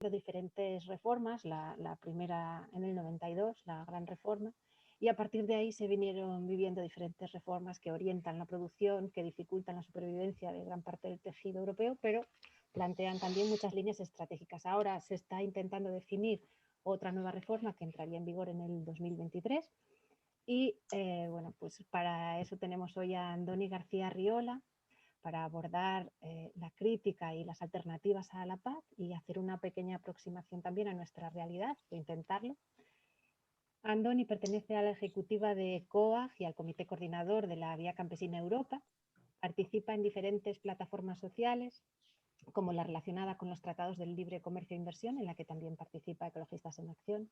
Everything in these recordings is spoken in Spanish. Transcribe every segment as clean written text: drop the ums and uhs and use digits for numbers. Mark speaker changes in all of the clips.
Speaker 1: diferentes reformas, la primera en el 92, la gran reforma, y a partir de ahí se vinieron viviendo diferentes reformas que orientan la producción, que dificultan la supervivencia de gran parte del tejido europeo, pero plantean también muchas líneas estratégicas. Ahora se está intentando definir otra nueva reforma que entraría en vigor en el 2023 y bueno, pues para eso tenemos hoy a Andoni García Riola, para abordar la crítica y las alternativas a la PAC y hacer una pequeña aproximación también a nuestra realidad, o intentarlo. Andoni pertenece a la ejecutiva de COAG y al comité coordinador de la Vía Campesina Europa. Participa en diferentes plataformas sociales, como la relacionada con los tratados del libre comercio e inversión, en la que también participa Ecologistas en Acción.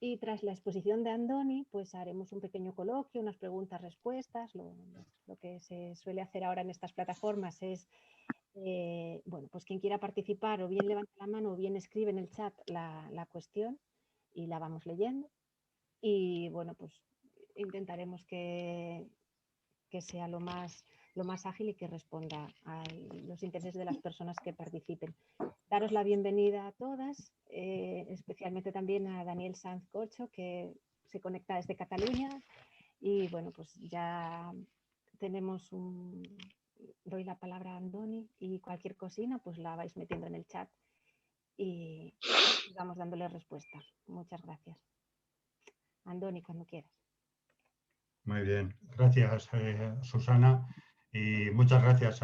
Speaker 1: Y tras la exposición de Andoni, pues haremos un pequeño coloquio, unas preguntas-respuestas. Lo que se suele hacer ahora en estas plataformas es, bueno, pues quien quiera participar o bien levanta la mano o bien escribe en el chat la cuestión y la vamos leyendo. Y bueno, pues intentaremos que sea lo más ágil y que responda a los intereses de las personas que participen. Daros la bienvenida a todas, especialmente también a Daniel Sanz Corcho, que se conecta desde Cataluña. Y bueno, pues ya tenemos doy la palabra a Andoni y cualquier cosina pues la vais metiendo en el chat y vamos dándole respuesta. Muchas gracias. Andoni, cuando quieras.
Speaker 2: Muy bien, gracias Susana, y muchas gracias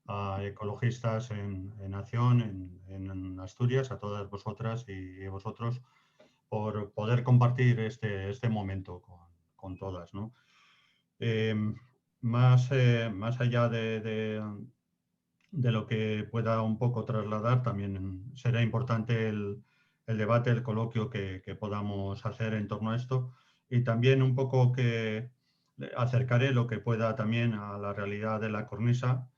Speaker 2: a Ecologistas en Acción en Asturias, a todas vosotras y vosotros, por poder compartir este momento con todas, ¿no? Más allá de lo que pueda un poco trasladar, también será importante el debate, el coloquio que podamos hacer en torno a esto, y también un poco que acercaré lo que pueda también a la realidad de la cornisa.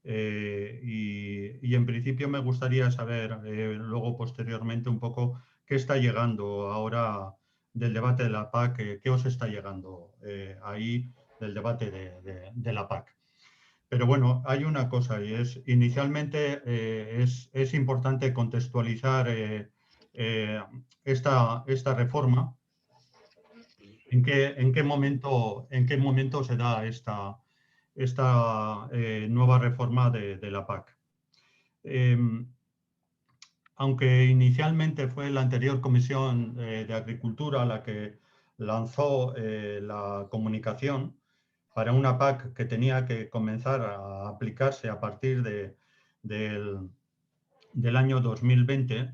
Speaker 2: Y en principio me gustaría saber luego posteriormente un poco qué está llegando ahora del debate de la PAC, qué os está llegando ahí del debate de la PAC. Pero bueno, hay una cosa, y es inicialmente es importante contextualizar esta reforma. ¿En qué momento se da esta nueva reforma de la PAC? Aunque inicialmente fue la anterior Comisión de Agricultura la que lanzó la comunicación para una PAC que tenía que comenzar a aplicarse a partir del año 2020,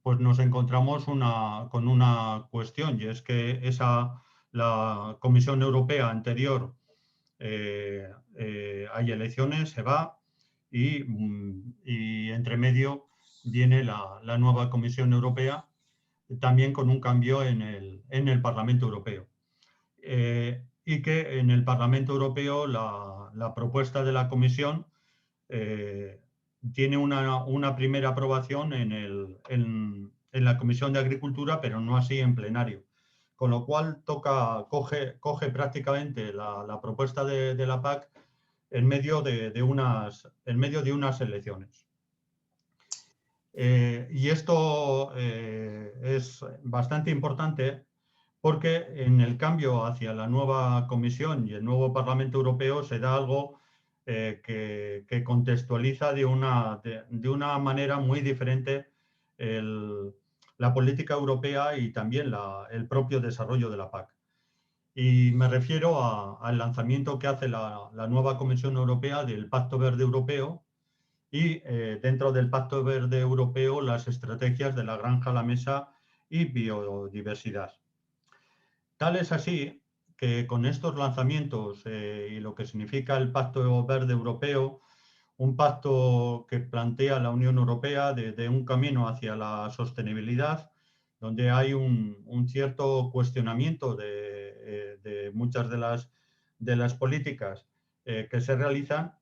Speaker 2: pues nos encontramos con una cuestión, y es que la Comisión Europea anterior hay elecciones, se va, y entre medio viene la nueva Comisión Europea, también con un cambio en el Parlamento Europeo. Y que en el Parlamento Europeo la propuesta de la Comisión tiene una primera aprobación en la Comisión de Agricultura, pero no así en plenario. Con lo cual coge prácticamente la propuesta de la PAC en medio de unas elecciones. Y esto es bastante importante porque en el cambio hacia la nueva Comisión y el nuevo Parlamento Europeo se da algo que contextualiza de una manera muy diferente la política europea y también el propio desarrollo de la PAC. Y me refiero al lanzamiento que hace la nueva Comisión Europea del Pacto Verde Europeo, y dentro del Pacto Verde Europeo las estrategias de la granja a la mesa y biodiversidad. Tal es así que con estos lanzamientos y lo que significa el Pacto Verde Europeo, un pacto que plantea la Unión Europea de un camino hacia la sostenibilidad, donde hay un cierto cuestionamiento de muchas de las políticas que se realizan,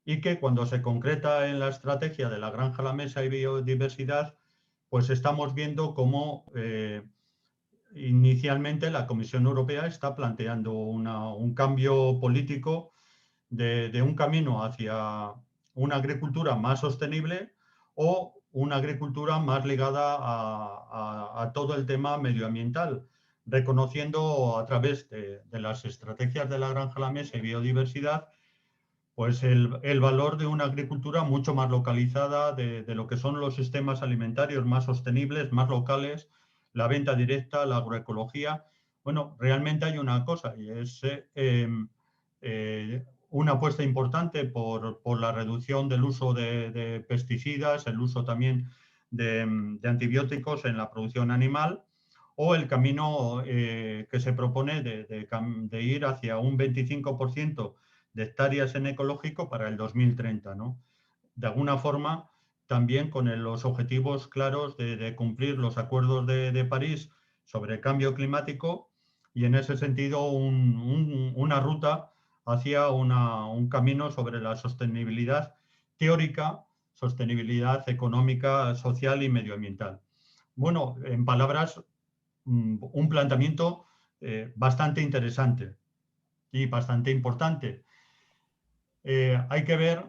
Speaker 2: y que cuando se concreta en la estrategia de la granja a la mesa y biodiversidad, pues estamos viendo cómo inicialmente la Comisión Europea está planteando un cambio político de un camino hacia una agricultura más sostenible, o una agricultura más ligada a todo el tema medioambiental, reconociendo a través de las estrategias de la granja a la mesa y biodiversidad, pues el valor de una agricultura mucho más localizada, de lo que son los sistemas alimentarios más sostenibles, más locales, la venta directa, la agroecología. Bueno, realmente hay una cosa y es una apuesta importante por la reducción del uso de pesticidas, el uso también de antibióticos en la producción animal, o el camino que se propone de ir hacia un 25% de hectáreas en ecológico para el 2030, ¿no? De alguna forma, también con los objetivos claros de cumplir los acuerdos de París sobre el cambio climático y en ese sentido una ruta hacia un camino sobre la sostenibilidad teórica, sostenibilidad económica, social y medioambiental. Bueno, en palabras, un planteamiento bastante interesante y bastante importante. Hay que ver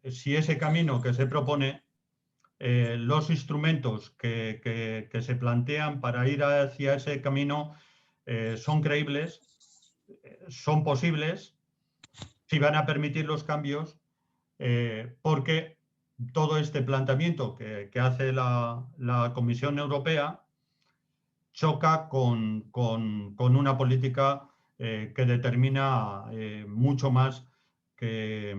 Speaker 2: si ese camino que se propone, los instrumentos que se plantean para ir hacia ese camino son creíbles, son posibles, si van a permitir los cambios, porque todo este planteamiento que hace la Comisión Europea choca con una política que determina mucho más que,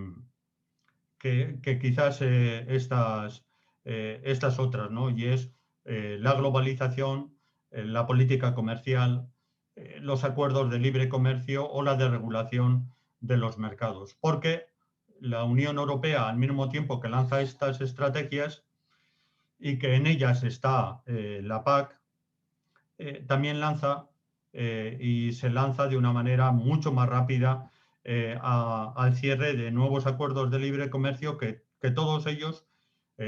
Speaker 2: que quizás estas otras, ¿no? Y es la globalización, la política comercial, los acuerdos de libre comercio o la desregulación de los mercados. Porque la Unión Europea, al mismo tiempo que lanza estas estrategias y que en ellas está la PAC, también lanza y se lanza de una manera mucho más rápida al cierre de nuevos acuerdos de libre comercio que todos ellos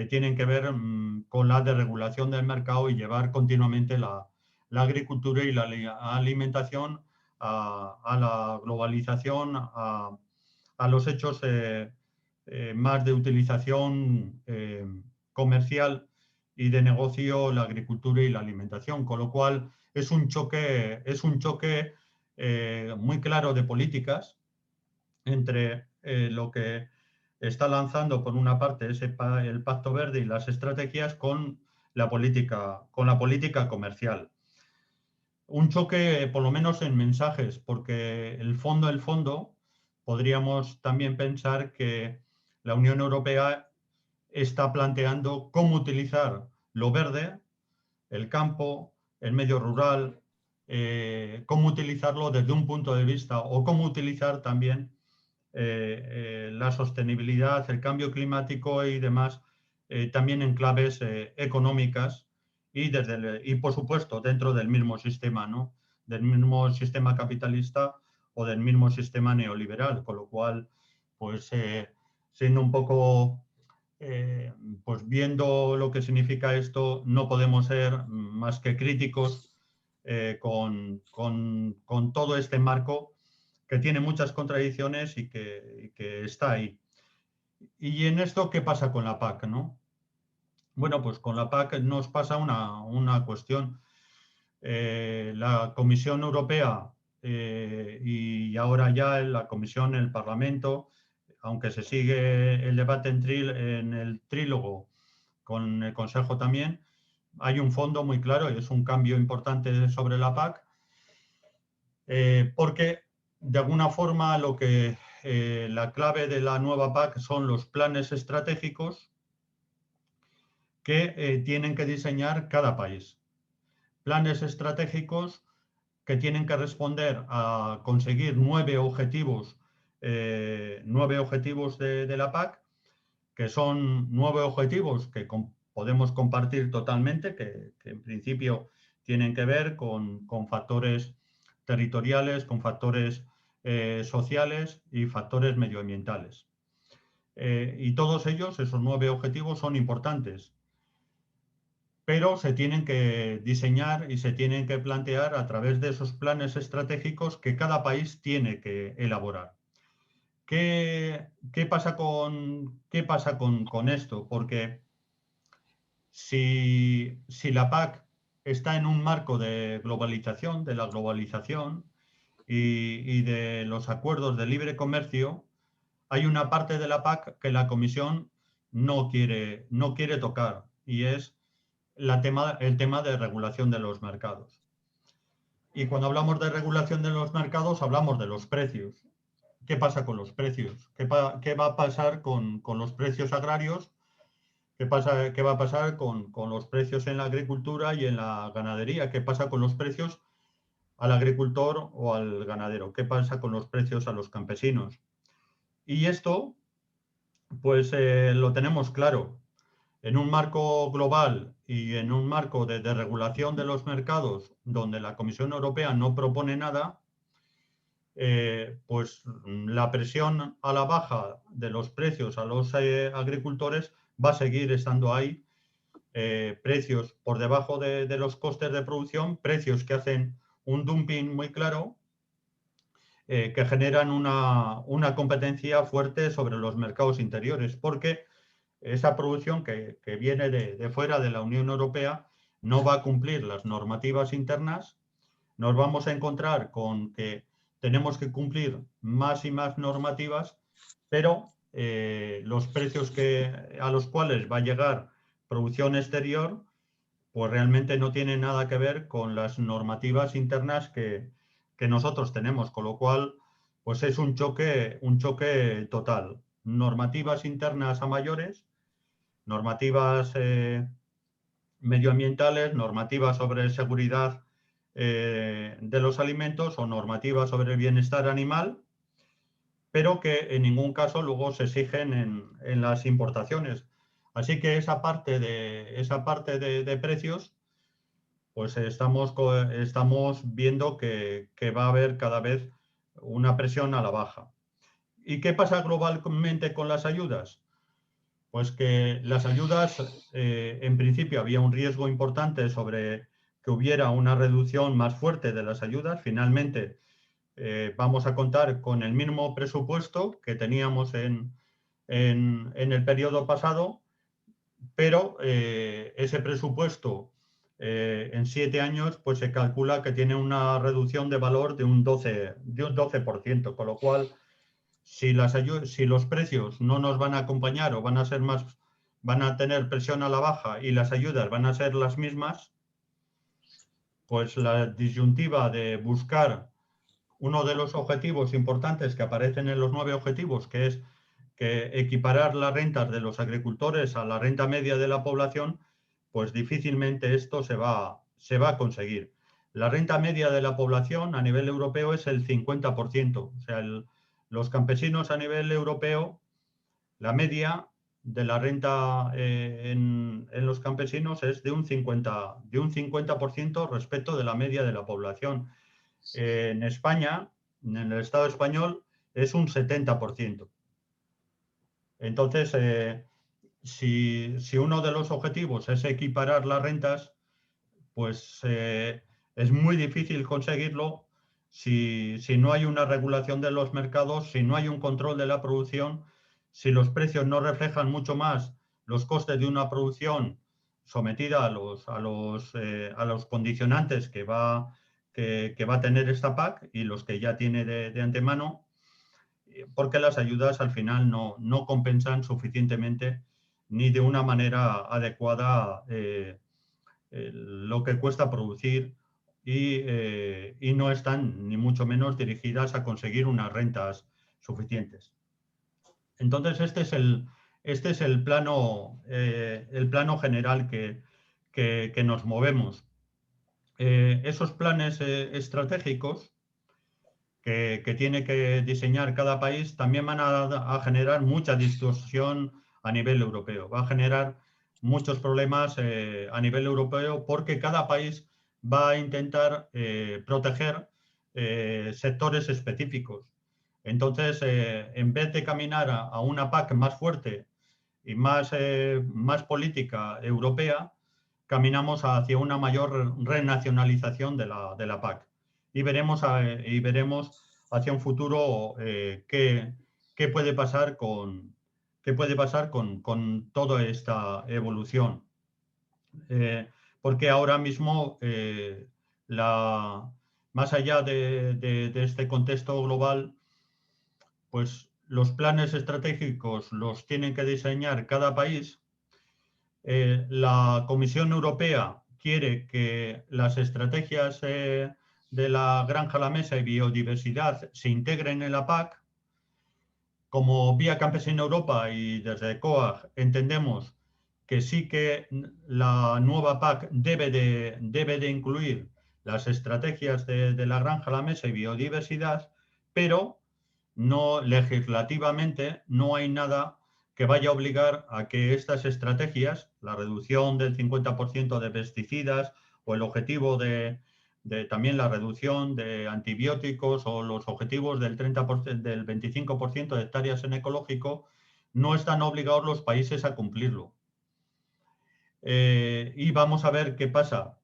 Speaker 2: tienen que ver con la desregulación del mercado y llevar continuamente la agricultura y la alimentación a la globalización, a los hechos más de utilización comercial y de negocio, la agricultura y la alimentación, con lo cual es un choque muy claro de políticas entre lo que está lanzando por una parte el Pacto Verde y las estrategias con la política comercial. Un choque, por lo menos en mensajes, porque el fondo, podríamos también pensar que la Unión Europea está planteando cómo utilizar lo verde, el campo, el medio rural, cómo utilizarlo desde un punto de vista o cómo utilizar también la sostenibilidad, el cambio climático y demás, también en claves económicas y, por supuesto, dentro del mismo sistema, ¿no? Del mismo sistema capitalista o del mismo sistema neoliberal, con lo cual, pues, siendo un poco pues viendo lo que significa esto, no podemos ser más que críticos con todo este marco que tiene muchas contradicciones y que está ahí. ¿Y en esto qué pasa con la PAC, no? Bueno, pues con la PAC nos pasa una cuestión. La Comisión Europea y ahora ya la Comisión, el Parlamento, aunque se sigue el debate en el trílogo con el Consejo también, hay un fondo muy claro y es un cambio importante sobre la PAC, porque de alguna forma la clave de la nueva PAC son los planes estratégicos que tienen que diseñar cada país. Planes estratégicos que tienen que responder a conseguir 9 objetivos de la PAC, que son 9 objetivos que podemos compartir totalmente, que en principio tienen que ver con factores territoriales, con factores sociales y factores medioambientales. Y todos ellos, esos 9 objetivos, son importantes, pero se tienen que diseñar y se tienen que plantear a través de esos planes estratégicos que cada país tiene que elaborar. ¿Qué pasa con esto? Porque si la PAC está en un marco de globalización, de la globalización y de los acuerdos de libre comercio, hay una parte de la PAC que la Comisión no quiere tocar, y es el tema de regulación de los mercados. Y cuando hablamos de regulación de los mercados, hablamos de los precios. ¿Qué pasa con los precios? ¿Qué va a pasar con los precios agrarios? ¿Qué va a pasar con los precios en la agricultura y en la ganadería? ¿Qué pasa con los precios al agricultor o al ganadero? ¿Qué pasa con los precios a los campesinos? Y esto, pues lo tenemos claro. En un marco global y en un marco de regulación de los mercados, donde la Comisión Europea no propone nada, pues la presión a la baja de los precios a los agricultores va a seguir estando ahí. Precios por debajo de los costes de producción, precios que hacen un dumping muy claro, que generan una competencia fuerte sobre los mercados interiores, porque esa producción que viene de fuera de la Unión Europea no va a cumplir las normativas internas. Nos vamos a encontrar con que tenemos que cumplir más y más normativas, pero los precios a los cuales va a llegar producción exterior, pues realmente no tienen nada que ver con las normativas internas que nosotros tenemos, con lo cual pues es un choque total. Normativas internas a mayores, normativas medioambientales, normativas sobre seguridad de los alimentos o normativas sobre el bienestar animal, pero que en ningún caso luego se exigen en las importaciones. Así que esa parte de precios, pues estamos viendo que va a haber cada vez una presión a la baja. ¿Y qué pasa globalmente con las ayudas? Pues que las ayudas, en principio había un riesgo importante sobre que hubiera una reducción más fuerte de las ayudas. Finalmente, vamos a contar con el mismo presupuesto que teníamos en el periodo pasado, pero ese presupuesto en 7 años pues se calcula que tiene una reducción de valor de un 12%, con lo cual si los precios no nos van a acompañar o van a tener presión a la baja y las ayudas van a ser las mismas, pues la disyuntiva de buscar uno de los objetivos importantes que aparecen en los 9 objetivos, que es que equiparar las rentas de los agricultores a la renta media de la población, pues difícilmente esto se va a conseguir. La renta media de la población a nivel europeo es el 50%. O sea, los campesinos a nivel europeo, la media de la renta en los campesinos es de un 50% respecto de la media de la población. En España, en el Estado español, es un 70%. Entonces, si uno de los objetivos es equiparar las rentas, pues es muy difícil conseguirlo si no hay una regulación de los mercados, si no hay un control de la producción, si los precios no reflejan mucho más los costes de una producción sometida a los condicionantes que va a tener esta PAC y los que ya tiene de antemano, porque las ayudas al final no compensan suficientemente ni de una manera adecuada lo que cuesta producir y no están ni mucho menos dirigidas a conseguir unas rentas suficientes. Entonces, este es el plano general que nos movemos. Esos planes estratégicos que tiene que diseñar cada país también van a generar mucha distorsión a nivel europeo. Va a generar muchos problemas a nivel europeo porque cada país va a intentar proteger sectores específicos. Entonces, en vez de caminar a una PAC más fuerte y más política europea, caminamos hacia una mayor renacionalización de la PAC. Y veremos hacia un futuro qué qué puede pasar con toda esta evolución. Porque ahora mismo, más allá de este contexto global, pues los planes estratégicos los tienen que diseñar cada país. La Comisión Europea quiere que las estrategias de la granja a la mesa y biodiversidad se integren en la PAC. Como Vía Campesina Europa y desde COAG entendemos que sí que la nueva PAC debe de incluir las estrategias de la granja a la mesa y biodiversidad, pero no legislativamente no hay nada que vaya a obligar a que estas estrategias, la reducción del 50% de pesticidas o el objetivo de también la reducción de antibióticos o los objetivos del 30%, del 25% de hectáreas en ecológico, no están obligados los países a cumplirlo. Y vamos a ver qué pasa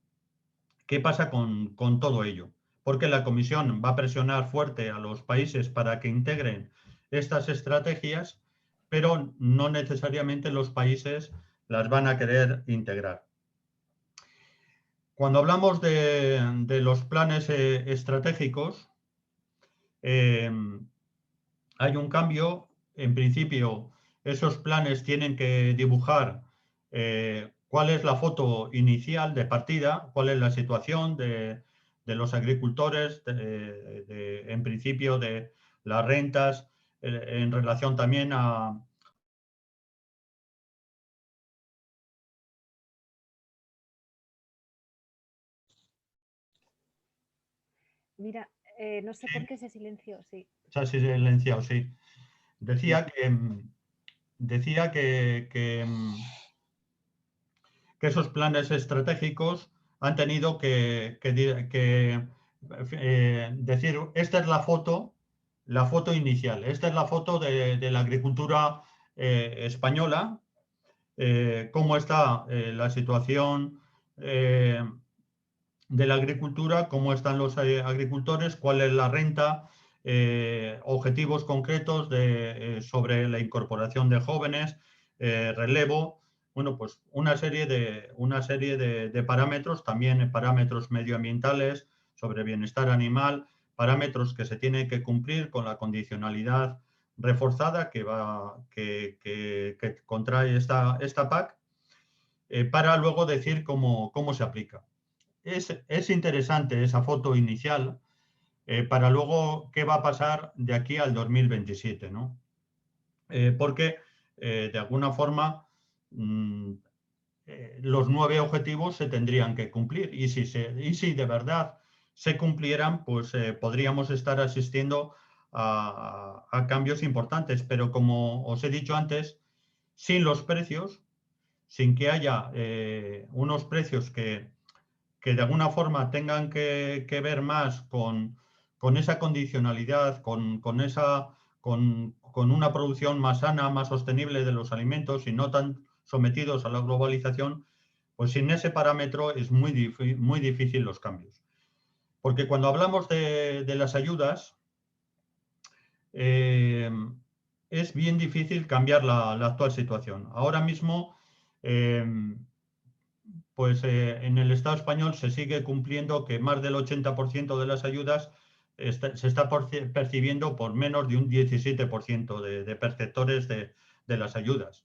Speaker 2: con todo ello. Porque la Comisión va a presionar fuerte a los países para que integren estas estrategias, pero no necesariamente los países las van a querer integrar. Cuando hablamos de los planes estratégicos, hay un cambio. En principio, esos planes tienen que dibujar cuál es la foto inicial de partida, cuál es la situación de los agricultores, en principio de las rentas, en relación también a...
Speaker 1: Mira, no sé por qué se silenció, sí.
Speaker 2: Se ha silenciado, sí. Decía que esos planes estratégicos han tenido que decir, esta es la foto inicial, esta es la foto de la agricultura española, cómo está la situación de la agricultura, cómo están los agricultores, cuál es la renta, objetivos concretos sobre la incorporación de jóvenes, relevo, bueno, pues una serie de parámetros, también parámetros medioambientales, sobre bienestar animal, parámetros que se tienen que cumplir con la condicionalidad reforzada que contrae esta PAC, para luego decir cómo se aplica. Es interesante esa foto inicial, para luego qué va a pasar de aquí al 2027, ¿no? Porque de alguna forma los 9 objetivos se tendrían que cumplir, y si de verdad se cumplieran, pues podríamos estar asistiendo a cambios importantes, pero como os he dicho antes, sin los precios, sin que haya unos precios que de alguna forma tengan que ver más con esa condicionalidad, con una producción más sana, más sostenible de los alimentos y no tan sometidos a la globalización, pues sin ese parámetro es muy difícil los cambios. Porque cuando hablamos de las ayudas, es bien difícil cambiar la actual situación. Ahora mismo, pues en el Estado español se sigue cumpliendo que más del 80% de las ayudas se está percibiendo por menos de un 17% de perceptores de las ayudas.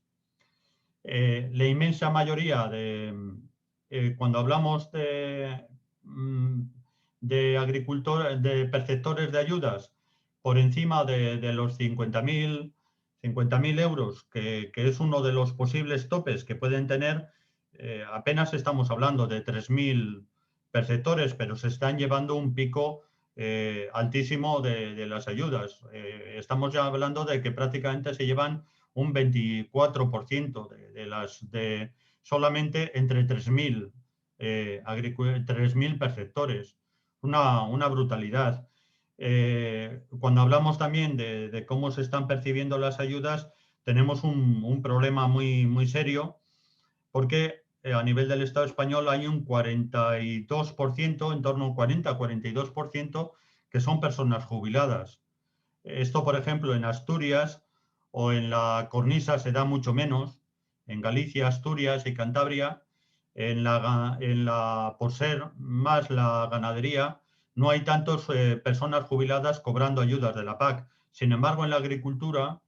Speaker 2: La inmensa mayoría cuando hablamos de agricultores, de perceptores de ayudas por encima de los 50.000 euros, que es uno de los posibles topes que pueden tener, apenas estamos hablando de 3.000 perceptores, pero se están llevando un pico altísimo de las ayudas. Estamos ya hablando de que prácticamente se llevan un 24% de solamente entre 3.000 perceptores. Una brutalidad. Cuando hablamos también de cómo se están percibiendo las ayudas, tenemos un problema muy serio, porque a nivel del Estado español hay un 42%, en torno a un 40-42%, que son personas jubiladas. Esto, por ejemplo, en Asturias o en la cornisa se da mucho menos, en Galicia, Asturias y Cantabria, por ser más la ganadería, no hay tantas personas jubiladas cobrando ayudas de la PAC. Sin embargo, en la agricultura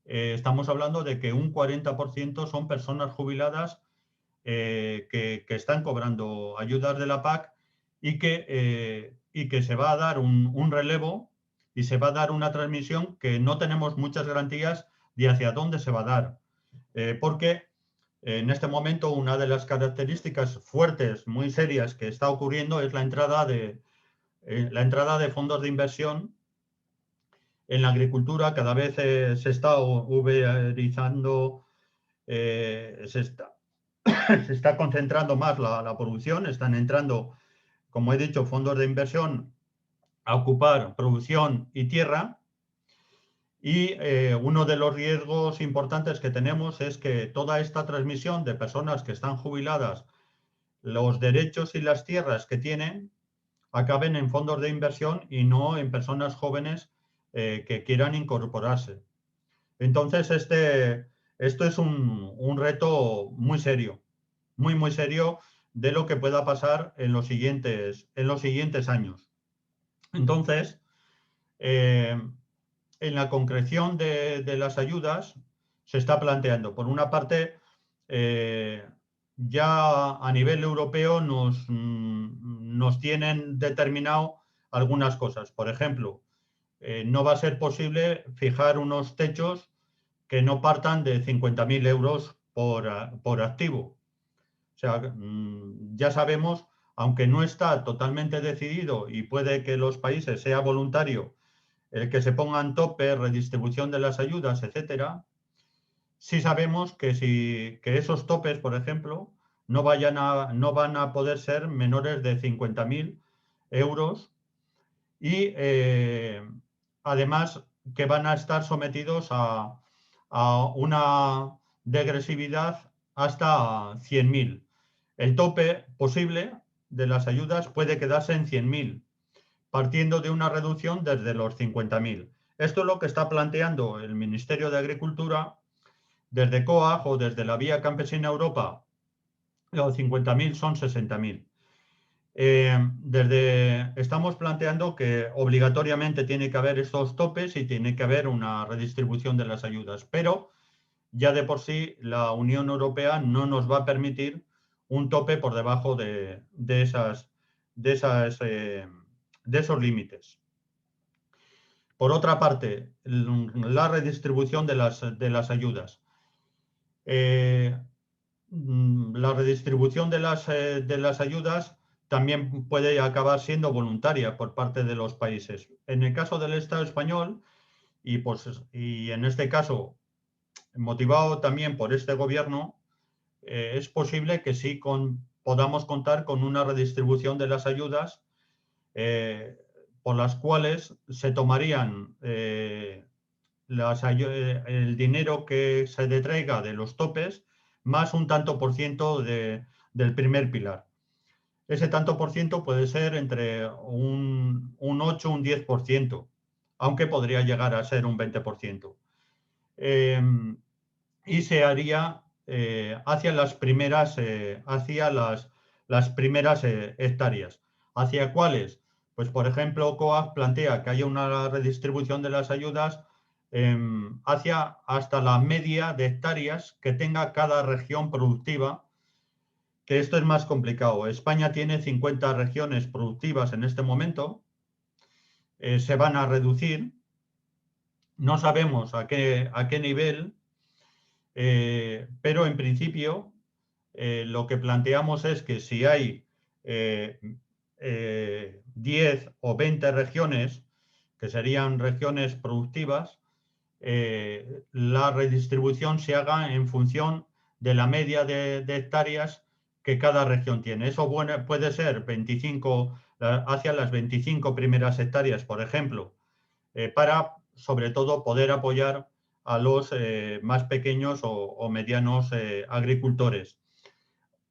Speaker 2: estamos hablando de que un 40% son personas jubiladas que están cobrando ayudas de la PAC y que se va a dar un relevo y se va a dar una transmisión que no tenemos muchas garantías de hacia dónde se va a dar. Porque en este momento una de las características fuertes, muy serias que está ocurriendo es la entrada de fondos de inversión en la agricultura. Cada vez se está uberizando, se está concentrando más la producción, están entrando, como he dicho, fondos de inversión a ocupar producción y tierra. Y uno de los riesgos importantes que tenemos es que toda esta transmisión de personas que están jubiladas, los derechos y las tierras que tienen, acaben en fondos de inversión y no en personas jóvenes que quieran incorporarse. Entonces, esto es un reto muy serio, muy serio de lo que pueda pasar en los siguientes años. Entonces, en la concreción de las ayudas se está planteando, por una parte, ya a nivel europeo nos tienen determinado algunas cosas. Por ejemplo, no va a ser posible fijar unos techos que no partan de 50.000 euros por activo. O sea, ya sabemos, aunque no está totalmente decidido y puede que los países sea voluntario el que se pongan tope, redistribución de las ayudas, etcétera, sí sabemos que esos topes, por ejemplo, no van a poder ser menores de 50.000 euros y además que van a estar sometidos a una degresividad hasta 100.000. El tope posible de las ayudas puede quedarse en 100.000, partiendo de una reducción desde los 50.000. Esto es lo que está planteando el Ministerio de Agricultura desde COAG o desde la Vía Campesina Europa. Los 50.000 son 60.000. Estamos planteando que obligatoriamente tiene que haber estos topes y tiene que haber una redistribución de las ayudas, pero ya de por sí la Unión Europea no nos va a permitir un tope por debajo de esos límites. Por otra parte, la redistribución de las ayudas. La redistribución de las ayudas también puede acabar siendo voluntaria por parte de los países. En el caso del Estado español, y en este caso, motivado también por este gobierno, es posible que sí podamos contar con una redistribución de las ayudas por las cuales se tomarían el dinero que se detraiga de los topes más un tanto por ciento del primer pilar. Ese tanto por ciento puede ser entre un 8 o un 10%, aunque podría llegar a ser un 20%. Y se haría hacia las primeras hectáreas. ¿Hacia cuáles? Pues, por ejemplo, COAG plantea que haya una redistribución de las ayudas hacia hasta la media de hectáreas que tenga cada región productiva, que esto es más complicado. España tiene 50 regiones productivas en este momento, se van a reducir, no sabemos a qué nivel, pero en principio lo que planteamos es que si hay 10 o 20 regiones, que serían regiones productivas, la redistribución se haga en función de la media de hectáreas que cada región tiene. Eso puede ser 25, hacia las 25 primeras hectáreas, por ejemplo, para sobre todo poder apoyar a los más pequeños o medianos agricultores.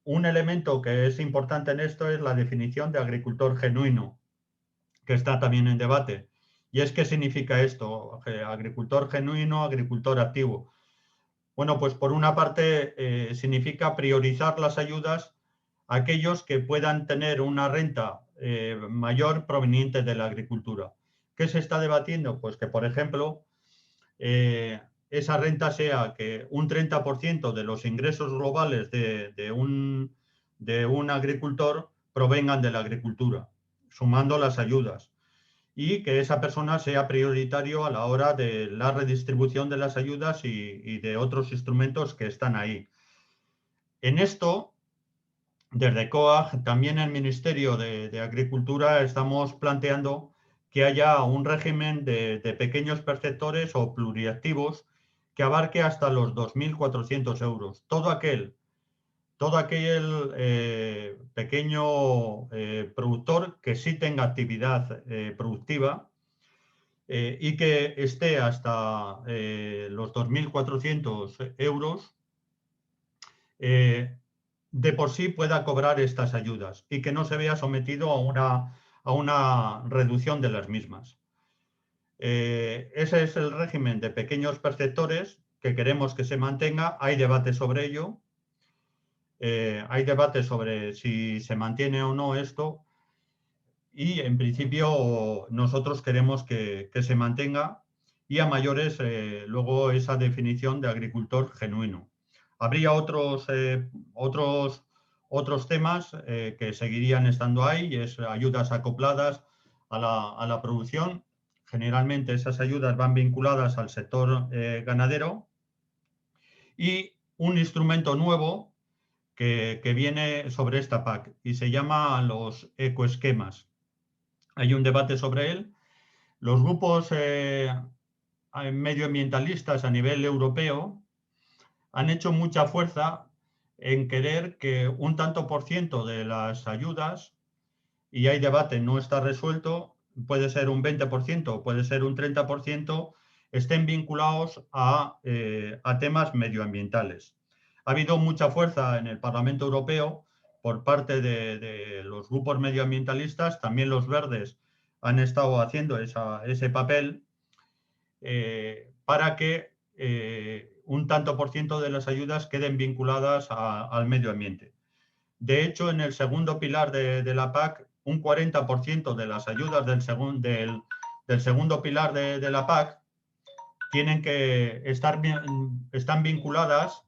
Speaker 2: Un elemento que es importante en esto es la definición de agricultor genuino, que está también en debate. ¿Y es qué significa esto? Agricultor genuino, agricultor activo. Bueno, pues por una parte significa priorizar las ayudas a aquellos que puedan tener una renta mayor proveniente de la agricultura. ¿Qué se está debatiendo? Pues que, por ejemplo, esa renta sea que un 30% de los ingresos globales de un agricultor provengan de la agricultura, sumando las ayudas, y que esa persona sea prioritario a la hora de la redistribución de las ayudas y de otros instrumentos que están ahí. En esto, desde COAG, también el Ministerio de Agricultura, estamos planteando que haya un régimen de pequeños perceptores o pluriactivos que abarque hasta los 2.400 euros. Todo aquel pequeño productor que sí tenga actividad productiva y que esté hasta los 2.400 euros, de por sí pueda cobrar estas ayudas y que no se vea sometido a una reducción de las mismas. Ese es el régimen de pequeños perceptores que queremos que se mantenga. Hay debate sobre ello. Hay debate sobre si se mantiene o no esto. Y en principio nosotros queremos que se mantenga, y a mayores luego esa definición de agricultor genuino. Habría otros temas que seguirían estando ahí, y es ayudas acopladas a la producción. Generalmente esas ayudas van vinculadas al sector ganadero, y un instrumento nuevo que viene sobre esta PAC y se llama los ecoesquemas. Hay un debate sobre él. Los grupos medioambientalistas a nivel europeo han hecho mucha fuerza en querer que un tanto por ciento de las ayudas, y hay debate, no está resuelto, puede ser un 20%, puede ser un 30%, estén vinculados a temas medioambientales. Ha habido mucha fuerza en el Parlamento Europeo por parte de los grupos medioambientalistas, también los verdes han estado haciendo ese papel para que un tanto por ciento de las ayudas queden vinculadas al medio ambiente. De hecho, en el segundo pilar de la PAC, un 40% de las ayudas del segundo pilar de la PAC tienen que están vinculadas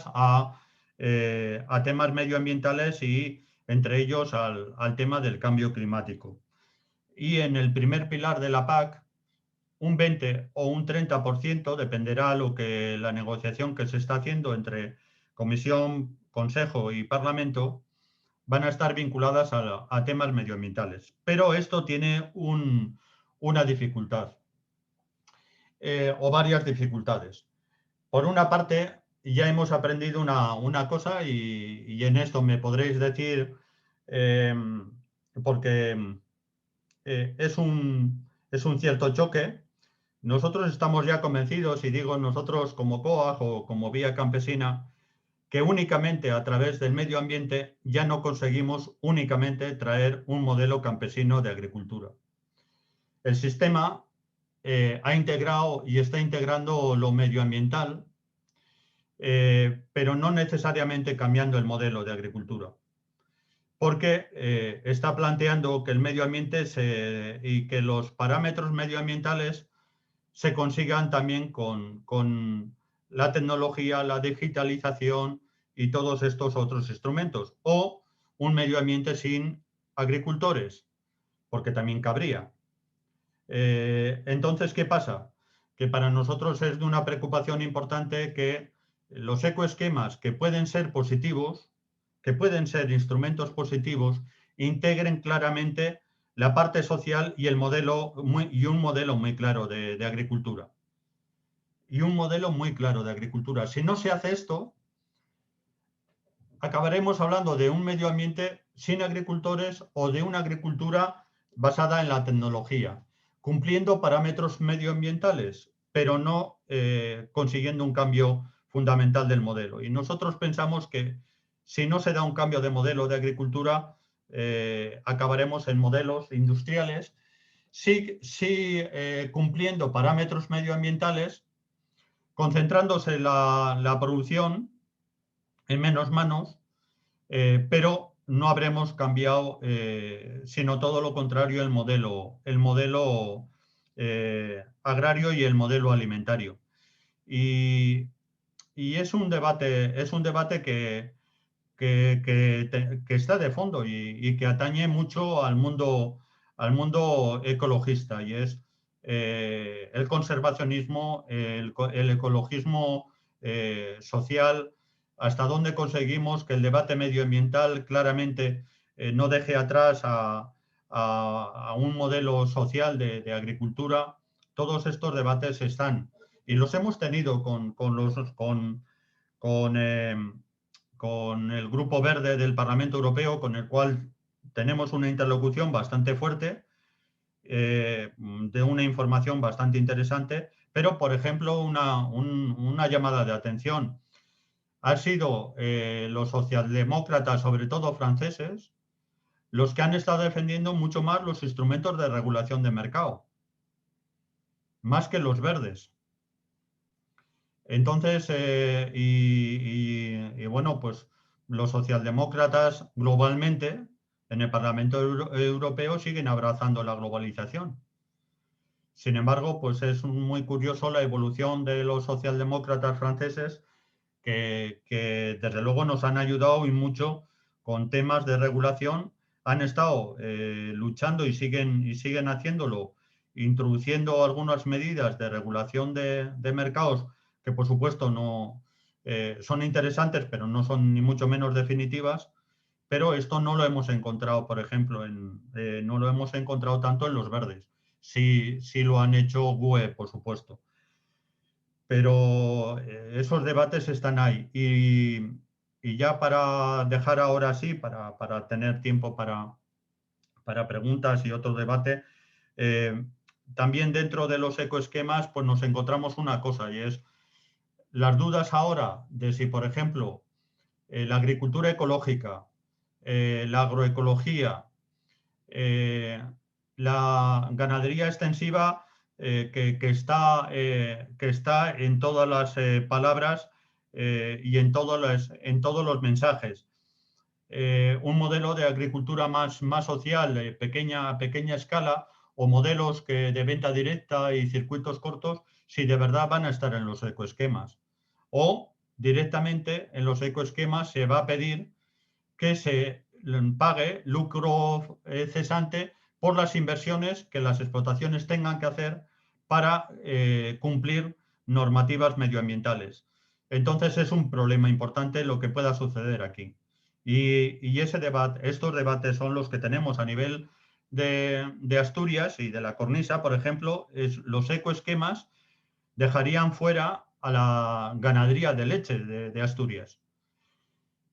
Speaker 2: a temas medioambientales, y entre ellos al tema del cambio climático. Y en el primer pilar de la PAC, un 20 o un 30%, dependerá la negociación que se está haciendo entre Comisión, Consejo y Parlamento, van a estar vinculadas a temas medioambientales. Pero esto tiene una dificultad, o varias dificultades. Por una parte, ya hemos aprendido una cosa, y en esto me podréis decir, porque es un cierto choque. Nosotros estamos ya convencidos, y digo nosotros como COAG o como Vía Campesina, que únicamente a través del medio ambiente ya no conseguimos únicamente traer un modelo campesino de agricultura. El sistema ha integrado y está integrando lo medioambiental, pero no necesariamente cambiando el modelo de agricultura, porque está planteando que el medio ambiente y que los parámetros medioambientales se consigan también con la tecnología, la digitalización y todos estos otros instrumentos, o un medio ambiente sin agricultores, porque también cabría. Entonces, ¿qué pasa? Que para nosotros es de una preocupación importante que los ecoesquemas, que pueden ser positivos, que pueden ser instrumentos positivos, integren claramente la parte social y un modelo muy claro de agricultura. Y un modelo muy claro de agricultura. Si no se hace esto, acabaremos hablando de un medio ambiente sin agricultores, o de una agricultura basada en la tecnología, cumpliendo parámetros medioambientales, pero no consiguiendo un cambio fundamental del modelo. Y nosotros pensamos que si no se da un cambio de modelo de agricultura, acabaremos en modelos industriales, sí, cumpliendo parámetros medioambientales, concentrándose la producción en menos manos, pero no habremos cambiado, sino todo lo contrario, el modelo agrario y el modelo alimentario. Y, es un debate que está de fondo y que atañe mucho al mundo ecologista, y es el conservacionismo, el ecologismo social, hasta dónde conseguimos que el debate medioambiental claramente no deje atrás a un modelo social de agricultura. Todos estos debates están, y los hemos tenido con, eh, con el Grupo Verde del Parlamento Europeo, con el cual tenemos una interlocución bastante fuerte, de una información bastante interesante, pero, por ejemplo, una llamada de atención. Han sido los socialdemócratas, sobre todo franceses, los que han estado defendiendo mucho más los instrumentos de regulación de mercado, más que los verdes. Entonces, bueno, pues los socialdemócratas globalmente en el Parlamento Europeo siguen abrazando la globalización. Sin embargo, pues es muy curioso la evolución de los socialdemócratas franceses que desde luego nos han ayudado y mucho con temas de regulación. Han estado luchando y siguen haciéndolo, introduciendo algunas medidas de regulación de mercados que, por supuesto, no son interesantes, pero no son ni mucho menos definitivas. Pero esto no lo hemos encontrado, por ejemplo, no lo hemos encontrado tanto en los verdes. Sí, sí lo han hecho GUE, por supuesto. Pero esos debates están ahí. Y ya para dejar ahora sí, para tener tiempo para preguntas y otro debate, también dentro de los ecoesquemas pues nos encontramos una cosa, y es las dudas ahora de si, por ejemplo, la agricultura ecológica, la agroecología, la ganadería extensiva, que está en todas las palabras y en todos los mensajes. Un modelo de agricultura más social, a pequeña escala, o modelos de venta directa y circuitos cortos, si de verdad van a estar en los ecoesquemas. O directamente en los ecoesquemas se va a pedir que se pague lucro cesante por las inversiones que las explotaciones tengan que hacer para cumplir normativas medioambientales. Entonces es un problema importante lo que pueda suceder aquí. Y estos debates son los que tenemos a nivel de Asturias y de la cornisa, por ejemplo. Los ecoesquemas dejarían fuera a la ganadería de leche de Asturias.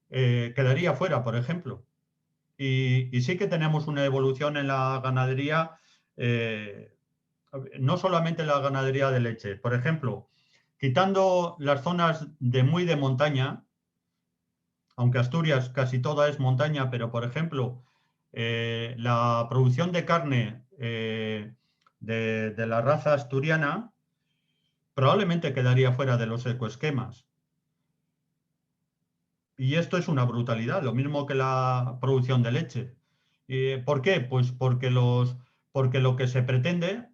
Speaker 2: Quedaría fuera, por ejemplo. Y sí que tenemos una evolución en la ganadería, no solamente la ganadería de leche. Por ejemplo, quitando las zonas muy de montaña, aunque Asturias casi toda es montaña, pero, por ejemplo, la producción de carne de la raza asturiana probablemente quedaría fuera de los ecoesquemas. Y esto es una brutalidad, lo mismo que la producción de leche. ¿Por qué? Pues porque lo que se pretende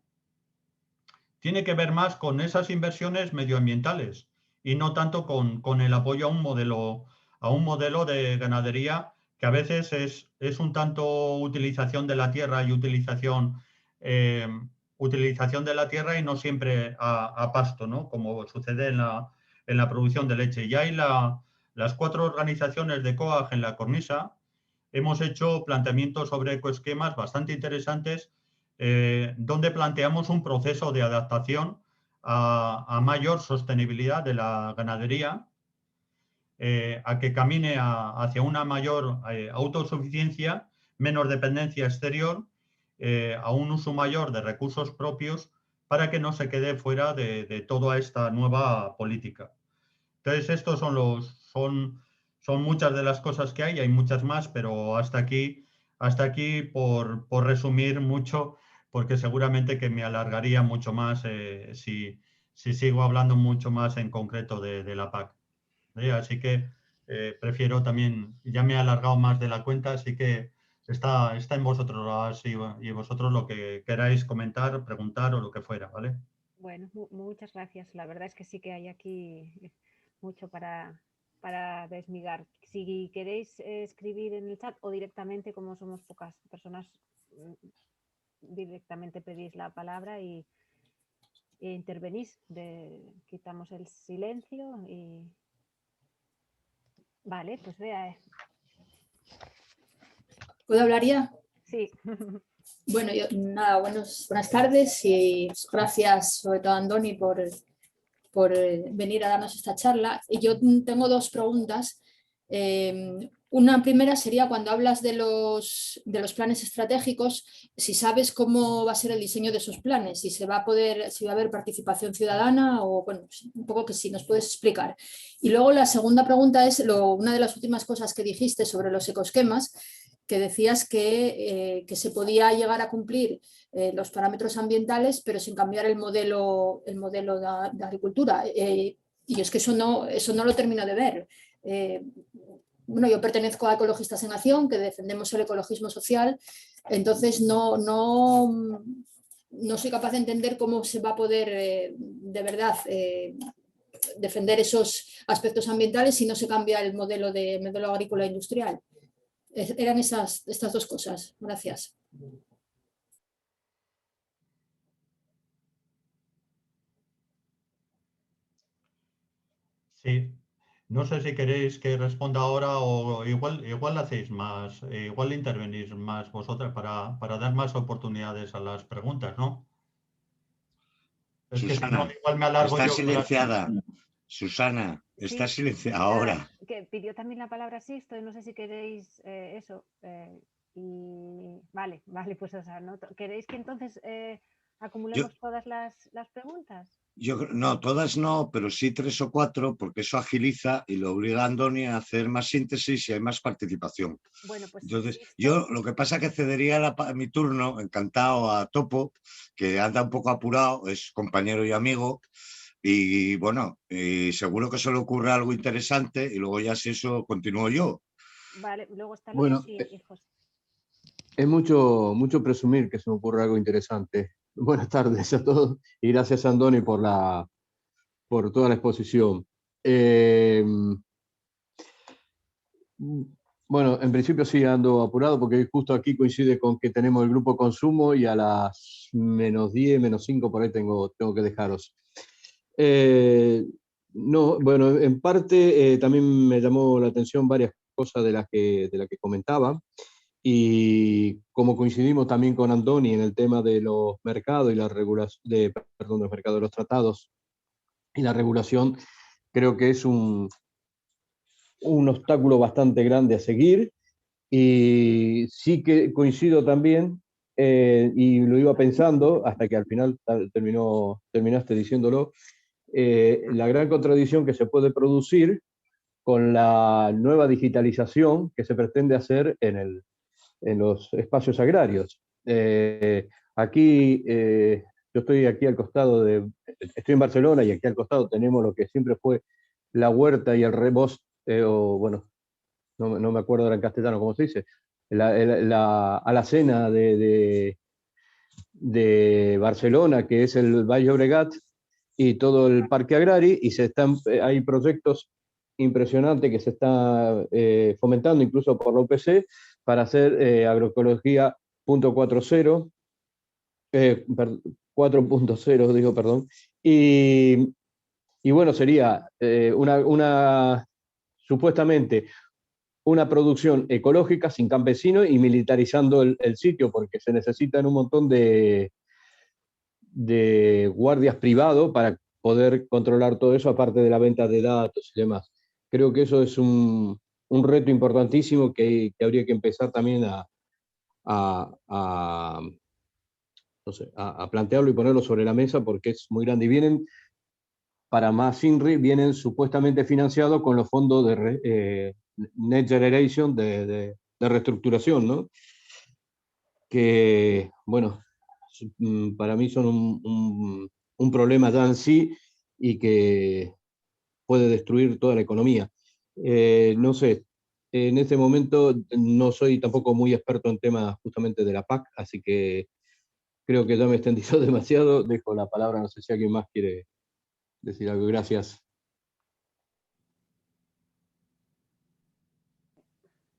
Speaker 2: tiene que ver más con esas inversiones medioambientales y no tanto con el apoyo a un modelo de ganadería que a veces es un tanto utilización de la tierra y utilización de la tierra, y no siempre a pasto, ¿no? Como sucede en la producción de leche. Y hay las 4 organizaciones de COAG en la cornisa. Hemos hecho planteamientos sobre ecoesquemas bastante interesantes, donde planteamos un proceso de adaptación a mayor sostenibilidad de la ganadería, a que camine hacia una mayor autosuficiencia, menos dependencia exterior, a un uso mayor de recursos propios, para que no se quede fuera de toda esta nueva política. Entonces, estos son muchas de las cosas que hay muchas más, pero hasta aquí hasta aquí por resumir mucho, porque seguramente que me alargaría mucho más si sigo hablando mucho más en concreto de la PAC. Así que prefiero también, ya me he alargado más de la cuenta, así que está en vosotros y vosotros lo que queráis comentar, preguntar o lo que fuera, ¿vale?
Speaker 1: Bueno, muchas gracias. La verdad es que sí que hay aquí mucho para desmigar. Si queréis escribir en el chat o directamente, como somos pocas personas, directamente pedís la palabra e intervenís. Quitamos el silencio y... Vale, pues vea.
Speaker 3: ¿Puedo hablar ya?
Speaker 1: Sí.
Speaker 3: Bueno, nada, buenas tardes y gracias sobre todo a Andoni por venir a darnos esta charla. Y yo tengo dos preguntas. Una primera sería cuando hablas de los planes estratégicos, si sabes cómo va a ser el diseño de esos planes, si va a haber participación ciudadana o, bueno, un poco que si nos puedes explicar. Y luego la segunda pregunta es una de las últimas cosas que dijiste sobre los ecoesquemas, que decías que se podía llegar a cumplir los parámetros ambientales, pero sin cambiar el modelo de agricultura. Y es que eso no lo termino de ver. Bueno, yo pertenezco a Ecologistas en Acción, que defendemos el ecologismo social, entonces no soy capaz de entender cómo se va a poder de verdad defender esos aspectos ambientales si no se cambia el modelo agrícola industrial. Eran estas dos cosas. Gracias.
Speaker 2: Sí, no sé si queréis que responda ahora o igual hacéis más, igual intervenís más vosotras para dar más oportunidades a las preguntas, ¿no? Es que si no,
Speaker 4: Susana,
Speaker 2: igual me alargo
Speaker 4: está
Speaker 2: yo con las...
Speaker 4: silenciada. Susana, está
Speaker 1: Sí,
Speaker 4: silenciada ahora.
Speaker 1: que pidió también la palabra Sisto y no sé si queréis eso. Y vale, pues o sea, ¿no? ¿Queréis que entonces
Speaker 4: Yo,
Speaker 1: acumulemos todas las preguntas?
Speaker 4: no, todas no, pero sí 3 o 4, porque eso agiliza y lo obliga a Andoni a hacer más síntesis y hay más participación.
Speaker 1: Bueno, pues
Speaker 4: Entonces,
Speaker 1: Sisto.
Speaker 4: yo lo que pasa es que cedería mi turno, encantado, a Topo, que anda un poco apurado, es compañero y amigo, y bueno, seguro que se le ocurre algo interesante y luego ya si eso continúo yo.
Speaker 1: Vale, luego está Luis
Speaker 5: Bueno,
Speaker 1: y José.
Speaker 5: es mucho presumir que se me ocurra algo interesante. Buenas tardes a todos y gracias, Andoni, por toda la exposición. Bueno, en principio sí ando apurado porque justo aquí coincide con que tenemos el grupo consumo y a las -10, -5 por ahí tengo que dejaros. No, bueno, en parte también me llamó la atención varias cosas de las que comentaba. Y como coincidimos también con Andoni en el tema de los mercados y la regulación, perdón, los mercados de los tratados y la regulación, creo que es un obstáculo bastante grande a seguir. Y sí que coincido también, y lo iba pensando hasta que al final terminaste diciéndolo, la gran contradicción que se puede producir con la nueva digitalización que se pretende hacer en los espacios agrarios. Aquí, yo estoy aquí al costado estoy en Barcelona y aquí al costado tenemos lo que siempre fue la huerta y el rebost, o bueno, no me acuerdo ahora en castellano cómo se dice, la alacena de Barcelona, que es el Valle Obregat, y todo el parque agrario, y hay proyectos impresionantes que se están fomentando incluso por la UPC para hacer agroecología 4.0, 4.0, digo, perdón, y bueno, sería supuestamente una producción ecológica sin campesinos y militarizando el sitio, porque se necesitan un montón de guardias privados para poder controlar todo eso, aparte de la venta de datos y demás. Creo que eso es un reto importantísimo que habría que empezar también no sé, a plantearlo y ponerlo sobre la mesa, porque es muy grande. Y para más INRI, vienen supuestamente financiados con los fondos de Next Generation de reestructuración, ¿no? que, bueno, para mí son un problema ya en sí y que puede destruir toda la economía. No sé, en este momento no soy tampoco muy experto en temas justamente de la PAC, así que creo que ya me he extendido demasiado. Dejo la palabra, no sé si alguien más quiere decir algo. Gracias.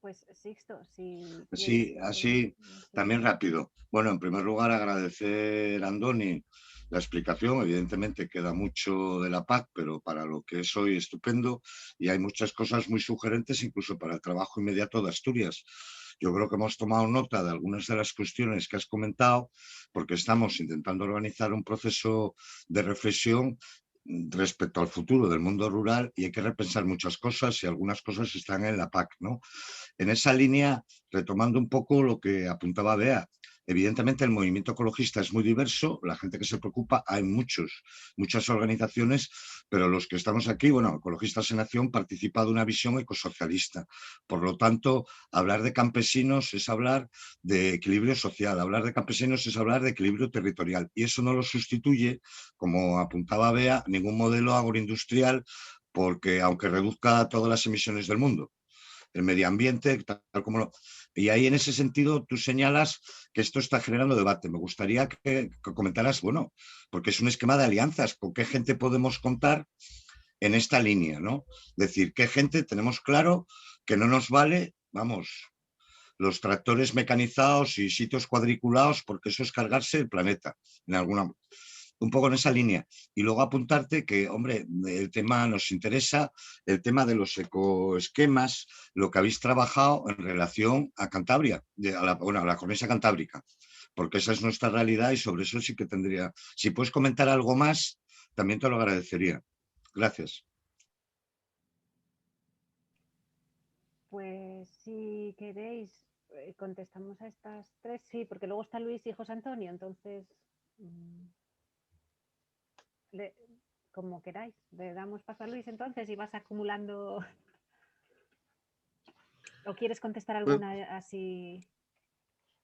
Speaker 1: Pues Sixto, si
Speaker 4: Sí,
Speaker 1: quieres...
Speaker 4: así también
Speaker 1: sí.
Speaker 4: rápido. Bueno, en primer lugar, agradecer a Andoni la explicación. Evidentemente queda mucho de la PAC, pero para lo que es hoy estupendo y hay muchas cosas muy sugerentes incluso para el trabajo inmediato de Asturias. Yo creo que hemos tomado nota de algunas de las cuestiones que has comentado porque estamos intentando organizar un proceso de reflexión respecto al futuro del mundo rural y hay que repensar muchas cosas y algunas cosas están en la PAC, ¿no? En esa línea, retomando un poco lo que apuntaba Bea, evidentemente el movimiento ecologista es muy diverso, la gente que se preocupa, hay muchas organizaciones, pero los que estamos aquí, bueno, Ecologistas en Acción participa de una visión ecosocialista. Por lo tanto, hablar de campesinos es hablar de equilibrio social, hablar de campesinos es hablar de equilibrio territorial y eso no lo sustituye, como apuntaba Bea, ningún modelo agroindustrial porque aunque reduzca todas las emisiones del mundo, el medio ambiente, tal como lo... Y ahí en ese sentido tú señalas que esto está generando debate. Me gustaría que comentaras, bueno, porque es un esquema de alianzas, con qué gente podemos contar en esta línea, ¿no? Es decir, qué gente tenemos claro que no nos vale, vamos, los tractores mecanizados y sitios cuadriculados, porque eso es cargarse el planeta, en alguna... Un poco en esa línea. Y luego apuntarte que, hombre, el tema nos interesa, el tema de los ecoesquemas, lo que habéis trabajado en relación a Cantabria, a la cornisa cantábrica, porque esa es nuestra realidad y sobre eso sí que tendría... Si puedes comentar algo más, también te lo agradecería. Gracias.
Speaker 1: Pues si queréis, contestamos a estas tres, sí, porque luego está Luis y José Antonio, entonces... como queráis, le damos paso a Luis entonces y vas acumulando. ¿O quieres contestar alguna así?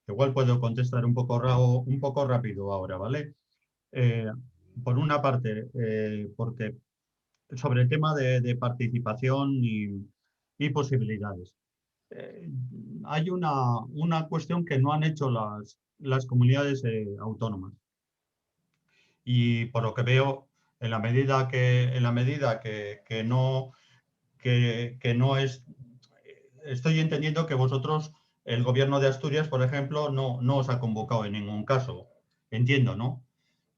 Speaker 2: Igual puedo contestar un poco rápido ahora, ¿vale? Por una parte, porque sobre el tema de participación y posibilidades. Eh, Hay una cuestión que no han hecho las comunidades autónomas. Y por lo que veo, en la medida que no es... Estoy entendiendo que vosotros, el gobierno de Asturias, por ejemplo, no os ha convocado en ningún caso. Entiendo, ¿no?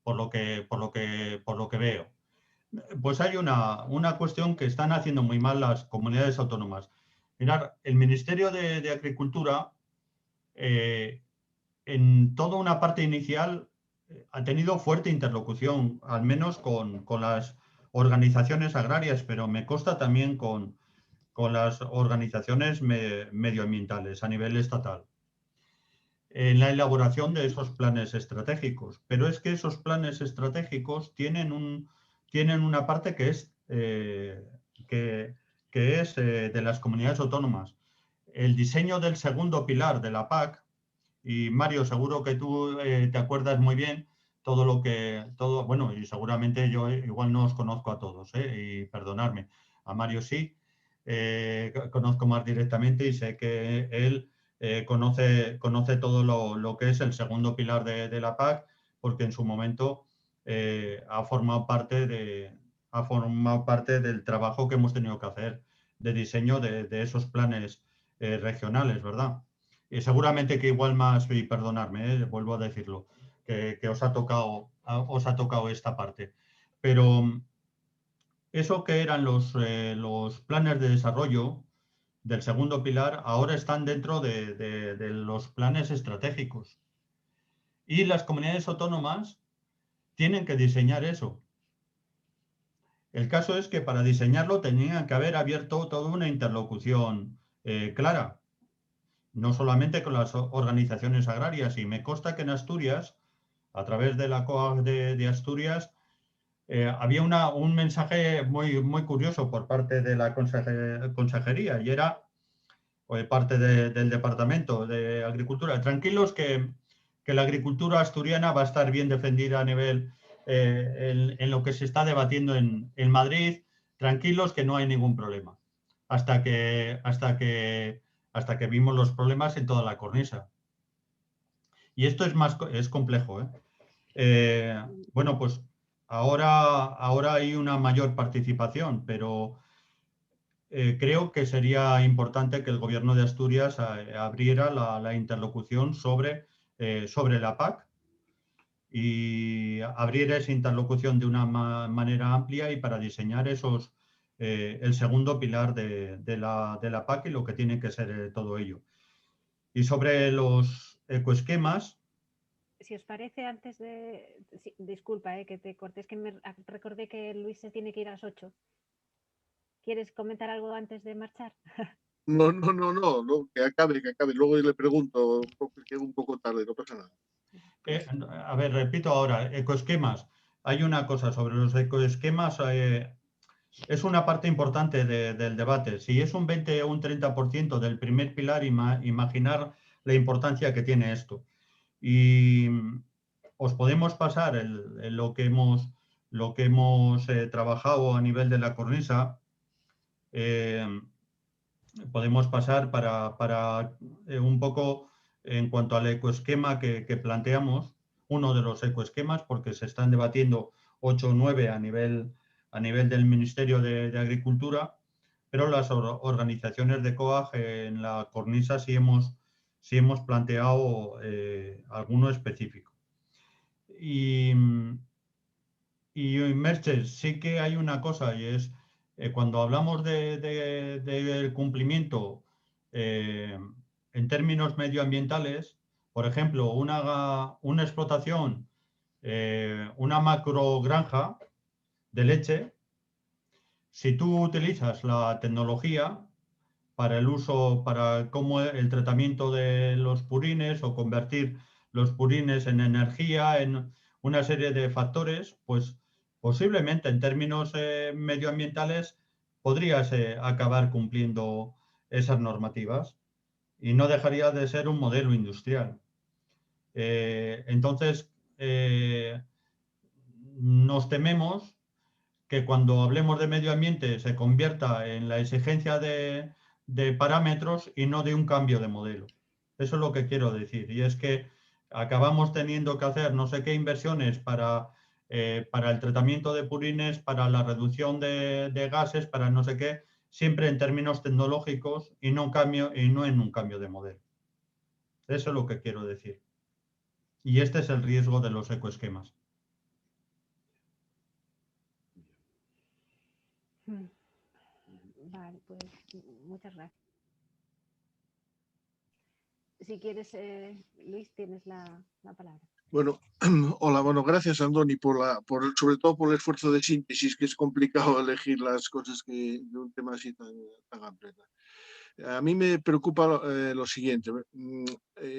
Speaker 2: Por lo que veo. Pues hay una cuestión que están haciendo muy mal las comunidades autónomas. Mirad, el Ministerio de Agricultura, en toda una parte inicial, ha tenido fuerte interlocución, al menos con las organizaciones agrarias, pero me consta también con las organizaciones medioambientales a nivel estatal, en la elaboración de esos planes estratégicos. Pero es que esos planes estratégicos tienen una parte que es, de las comunidades autónomas. El diseño del segundo pilar de la PAC, y Mario, seguro que tú te acuerdas muy bien bueno, y seguramente yo igual no os conozco a todos, y perdonadme, a Mario sí, conozco más directamente y sé que él conoce todo lo que es el segundo pilar de la PAC, porque en su momento ha formado parte del trabajo que hemos tenido que hacer de diseño de esos planes regionales, ¿verdad? Y seguramente que igual más, y perdonadme, vuelvo a decirlo, que os ha tocado esta parte. Pero eso que eran los planes de desarrollo del segundo pilar, ahora están dentro de los planes estratégicos. Y las comunidades autónomas tienen que diseñar eso. El caso es que para diseñarlo tenían que haber abierto toda una interlocución clara, no solamente con las organizaciones agrarias. Y me consta que en Asturias, a través de la COAG de Asturias, había un mensaje muy curioso por parte de la consejería, y era o de parte del Departamento de Agricultura. Tranquilos que la agricultura asturiana va a estar bien defendida a nivel en lo que se está debatiendo en Madrid. Tranquilos que no hay ningún problema. Hasta que vimos los problemas en toda la cornisa. Y esto es complejo, ¿eh? Bueno, pues ahora hay una mayor participación, pero creo que sería importante que el Gobierno de Asturias abriera la interlocución sobre la PAC y abriera esa interlocución de una manera amplia y para diseñar el segundo pilar de la PAC y lo que tiene que ser todo ello. Y sobre los ecoesquemas.
Speaker 1: Si os parece, antes de... Sí, disculpa que te cortes, que me recordé que Luis se tiene que ir a las 8. ¿Quieres comentar algo antes de marchar?
Speaker 6: No, que acabe. Luego le pregunto, llego un poco tarde, no pasa nada.
Speaker 2: A ver, repito ahora, ecoesquemas. Hay una cosa sobre los ecoesquemas, es una parte importante del debate. Si es un 20 o un 30% del primer pilar, imaginar la importancia que tiene esto. Y os podemos pasar lo que hemos trabajado a nivel de la cornisa. Podemos pasar para un poco en cuanto al ecoesquema que planteamos, uno de los ecoesquemas, porque se están debatiendo 8 o 9 a nivel del Ministerio de Agricultura, pero las organizaciones de COAG en la cornisa sí hemos planteado alguno específico. Y Merche, sí que hay una cosa, y es cuando hablamos del cumplimiento en términos medioambientales, por ejemplo, una explotación, una macrogranja de leche, si tú utilizas la tecnología para como el tratamiento de los purines o convertir los purines en energía, en una serie de factores, pues posiblemente en términos medioambientales podrías acabar cumpliendo esas normativas y no dejaría de ser un modelo industrial. Entonces, nos tememos que cuando hablemos de medio ambiente se convierta en la exigencia de parámetros y no de un cambio de modelo. Eso es lo que quiero decir. Y es que acabamos teniendo que hacer no sé qué inversiones para el tratamiento de purines, para la reducción de gases, para no sé qué, siempre en términos tecnológicos y no en un cambio de modelo. Eso es lo que quiero decir. Y este es el riesgo de los ecoesquemas.
Speaker 1: Vale, pues muchas gracias. Si quieres, Luis, tienes la palabra.
Speaker 6: Bueno, hola, gracias Andoni sobre todo por el esfuerzo de síntesis, que es complicado elegir las cosas de un tema así tan amplio. A mí me preocupa lo siguiente.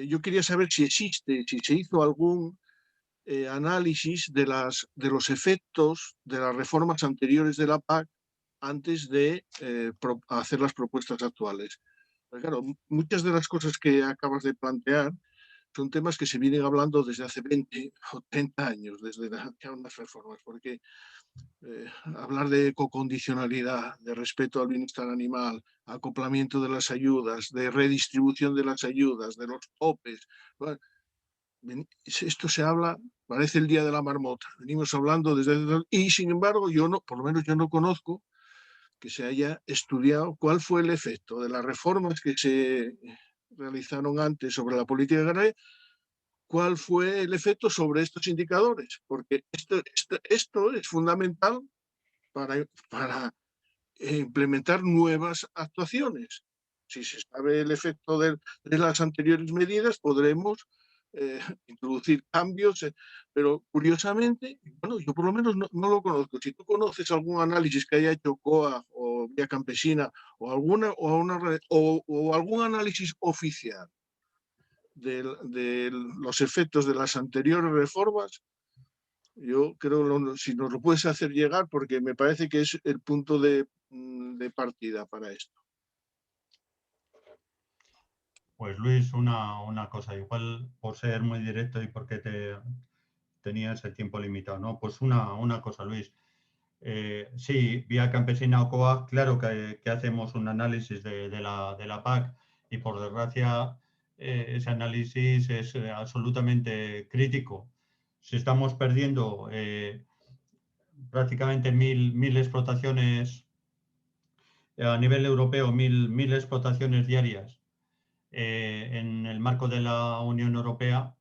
Speaker 6: Yo quería saber si se hizo algún análisis de los efectos de las reformas anteriores de la PAC antes de hacer las propuestas actuales. Pero claro, muchas de las cosas que acabas de plantear son temas que se vienen hablando desde hace 20 o 30 años, desde unas reformas, porque hablar de ecocondicionalidad, de respeto al bienestar animal, acoplamiento de las ayudas, de redistribución de las ayudas, de los topes, bueno, esto se habla, parece el día de la marmota, venimos hablando desde... Y sin embargo, por lo menos yo no conozco que se haya estudiado cuál fue el efecto de las reformas que se realizaron antes sobre la política agraria, cuál fue el efecto sobre estos indicadores, porque esto es fundamental para implementar nuevas actuaciones. Si se sabe el efecto de las anteriores medidas, podremos introducir cambios, pero curiosamente, bueno, yo por lo menos no lo conozco. Si tú conoces algún análisis que haya hecho COAG o Vía Campesina o algún análisis oficial de los efectos de las anteriores reformas, yo creo si nos lo puedes hacer llegar, porque me parece que es el punto de partida para esto.
Speaker 2: Pues Luis, una cosa, igual por ser muy directo y porque tenías el tiempo limitado, ¿no? Pues una cosa, Luis. Sí, Vía Campesina OCOA, claro que hacemos un análisis de la PAC y por desgracia ese análisis es absolutamente crítico. Si estamos perdiendo prácticamente mil explotaciones a nivel europeo, mil explotaciones diarias en el marco de la Unión Europea,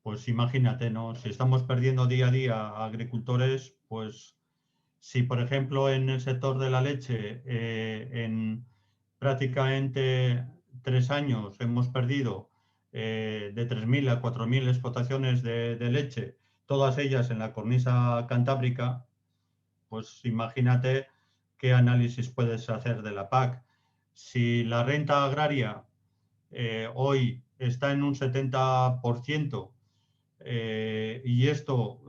Speaker 2: pues imagínate, ¿no? Si estamos perdiendo día a día a agricultores, pues si, por ejemplo, en el sector de la leche, en prácticamente 3 años hemos perdido de 3.000 a 4.000 explotaciones de leche, todas ellas en la cornisa cantábrica, pues imagínate qué análisis puedes hacer de la PAC. Si la renta agraria hoy está en un 70%, y esto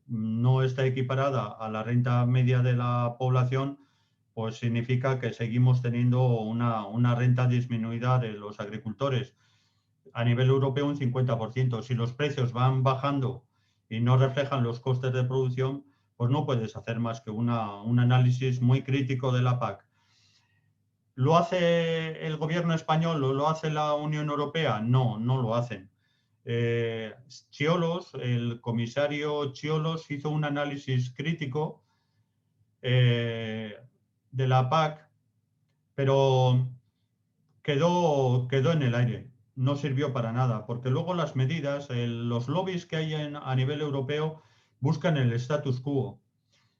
Speaker 2: no está equiparada a la renta media de la población, pues significa que seguimos teniendo una renta disminuida de los agricultores. A nivel europeo un 50%. Si los precios van bajando y no reflejan los costes de producción, pues no puedes hacer más que un análisis muy crítico de la PAC. ¿Lo hace el gobierno español o lo hace la Unión Europea? No, no lo hacen. Ciolos, el comisario Ciolos hizo un análisis crítico de la PAC, pero quedó en el aire, no sirvió para nada, porque luego las medidas, los lobbies que hay a nivel europeo buscan el status quo.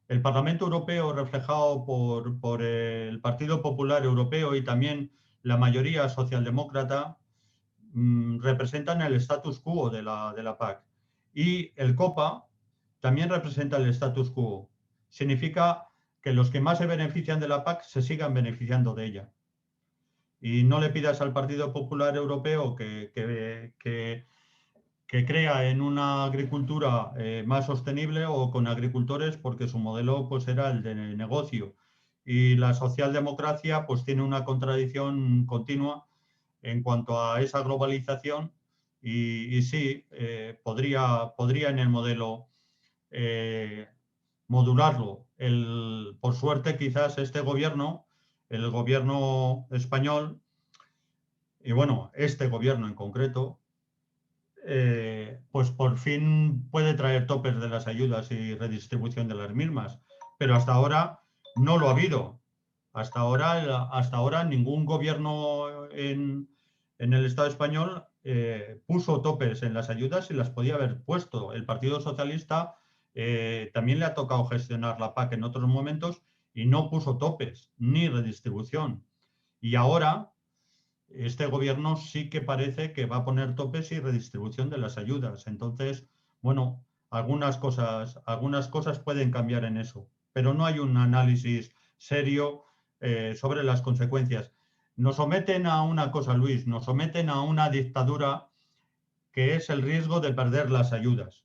Speaker 2: El Parlamento Europeo, reflejado por el Partido Popular Europeo y también la mayoría socialdemócrata, representan el status quo de la PAC. Y el COPA también representa el status quo. Significa que los que más se benefician de la PAC se sigan beneficiando de ella. Y no le pidas al Partido Popular Europeo que crea en una agricultura más sostenible o con agricultores, porque su modelo pues era el de negocio. Y la socialdemocracia pues tiene una contradicción continua en cuanto a esa globalización y sí, podría en el modelo modularlo. Por suerte quizás este gobierno, el gobierno español, y bueno, este gobierno en concreto, pues por fin puede traer topes de las ayudas y redistribución de las mismas, pero hasta ahora no lo ha habido. Hasta ahora ningún gobierno en el Estado español puso topes en las ayudas y las podía haber puesto. El Partido Socialista también le ha tocado gestionar la PAC en otros momentos y no puso topes ni redistribución. Y ahora este gobierno sí que parece que va a poner topes y redistribución de las ayudas. Entonces, bueno, algunas cosas pueden cambiar en eso, pero no hay un análisis serio sobre las consecuencias. Nos someten a una cosa, Luis, nos someten a una dictadura que es el riesgo de perder las ayudas.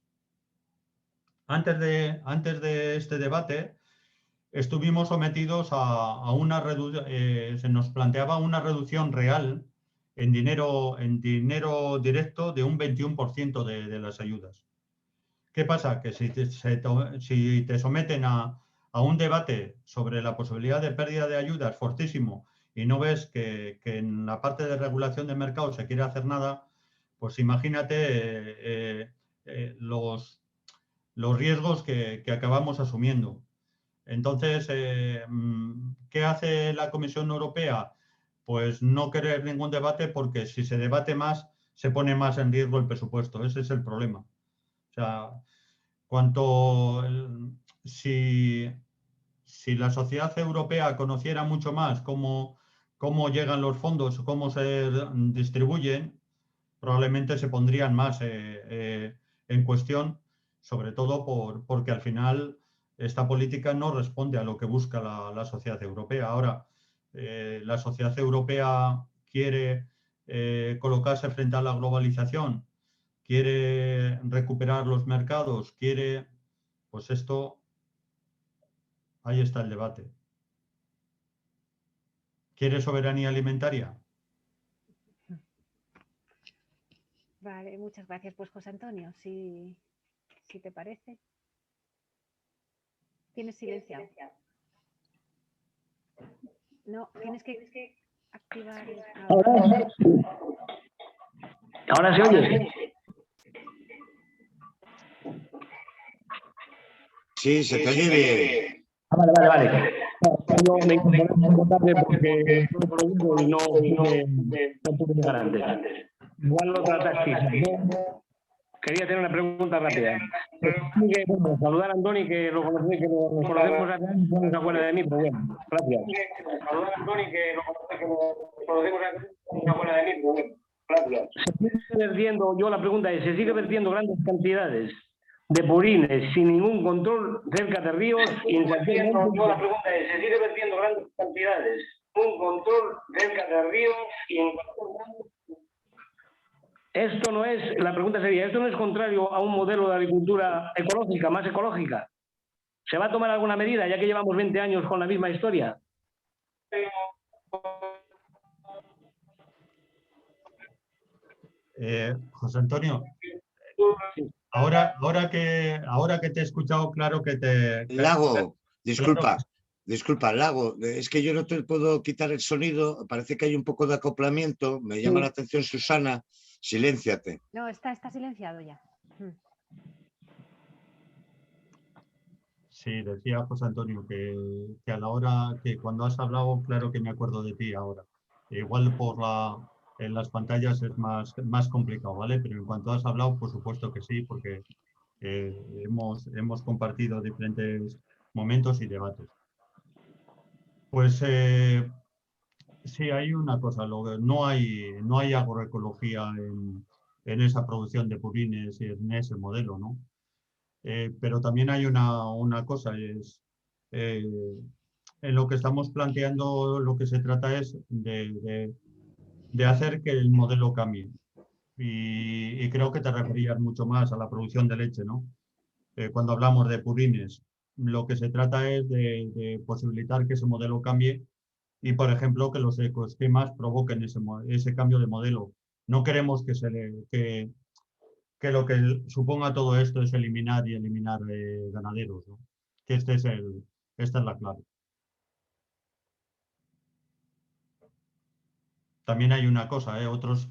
Speaker 2: Antes de este debate, estuvimos sometidos a una reducción, se nos planteaba una reducción real en dinero directo de un 21% de las ayudas. ¿Qué pasa? Que si te someten a un debate sobre la posibilidad de pérdida de ayudas fortísimo y no ves que en la parte de regulación de mercado se quiere hacer nada, pues imagínate los riesgos que acabamos asumiendo. Entonces, ¿qué hace la Comisión Europea? Pues no querer ningún debate porque si se debate más, se pone más en riesgo el presupuesto. Ese es el problema. O sea, si la sociedad europea conociera mucho más cómo llegan los fondos, cómo se distribuyen, probablemente se pondrían más en cuestión, sobre todo porque al final esta política no responde a lo que busca la sociedad europea. Ahora, la sociedad europea quiere colocarse frente a la globalización, quiere recuperar los mercados, pues esto, ahí está el debate. ¿Quiere soberanía alimentaria?
Speaker 1: Vale, muchas gracias. Pues José Antonio, si te parece. Tienes silenciado. No, tienes que activar.
Speaker 7: Ahora se oye.
Speaker 4: Sí, se te oye bien.
Speaker 7: Vale. Yo me incorporé un poco tarde porque estoy por el y no pude llegar antes. Igual lo trataste. Quería tener una pregunta rápida. Bueno, saludar a Andoni, que lo conocí, que lo conocemos hace años, no se acuerda de mí, pero bueno, gracias. Saludar a Andoni, que lo conocemos hace años, no se acuerda de mí, pero bueno, gracias. Se sigue vertiendo, yo la pregunta es, ¿se sigue vertiendo grandes cantidades de purines sin ningún control cerca de ríos? Y en cualquier momento, yo la pregunta es, ¿se sigue vertiendo grandes cantidades sin control cerca de ríos? Y en cualquier momento, esto no es, la pregunta sería, ¿esto no es contrario a un modelo de agricultura ecológica, más ecológica? ¿Se va a tomar alguna medida, ya que llevamos 20 años con la misma historia?
Speaker 2: José Antonio, ahora que te he escuchado, claro que te...
Speaker 4: Lago, disculpa.
Speaker 2: Claro.
Speaker 4: Disculpa, Lago, es que yo no te puedo quitar el sonido, parece que hay un poco de acoplamiento, me llama la atención Susana, silénciate.
Speaker 1: No, está silenciado ya.
Speaker 2: Sí, decía José Antonio que a la hora que cuando has hablado, claro que me acuerdo de ti ahora. Igual en las pantallas es más complicado, ¿vale? Pero en cuanto has hablado, por supuesto que sí, porque hemos compartido diferentes momentos y debates. Pues sí, hay una cosa, no hay agroecología en esa producción de purines y en ese modelo, ¿no? Pero también hay una cosa, es en lo que estamos planteando, lo que se trata es de hacer que el modelo cambie. Y creo que te referías mucho más a la producción de leche, ¿no? Cuando hablamos de purines, lo que se trata es de posibilitar que ese modelo cambie y, por ejemplo, que los ecosistemas provoquen ese cambio de modelo. No queremos que lo que suponga todo esto es eliminar ganaderos, ¿no? Que esta es la clave. También hay una cosa, otros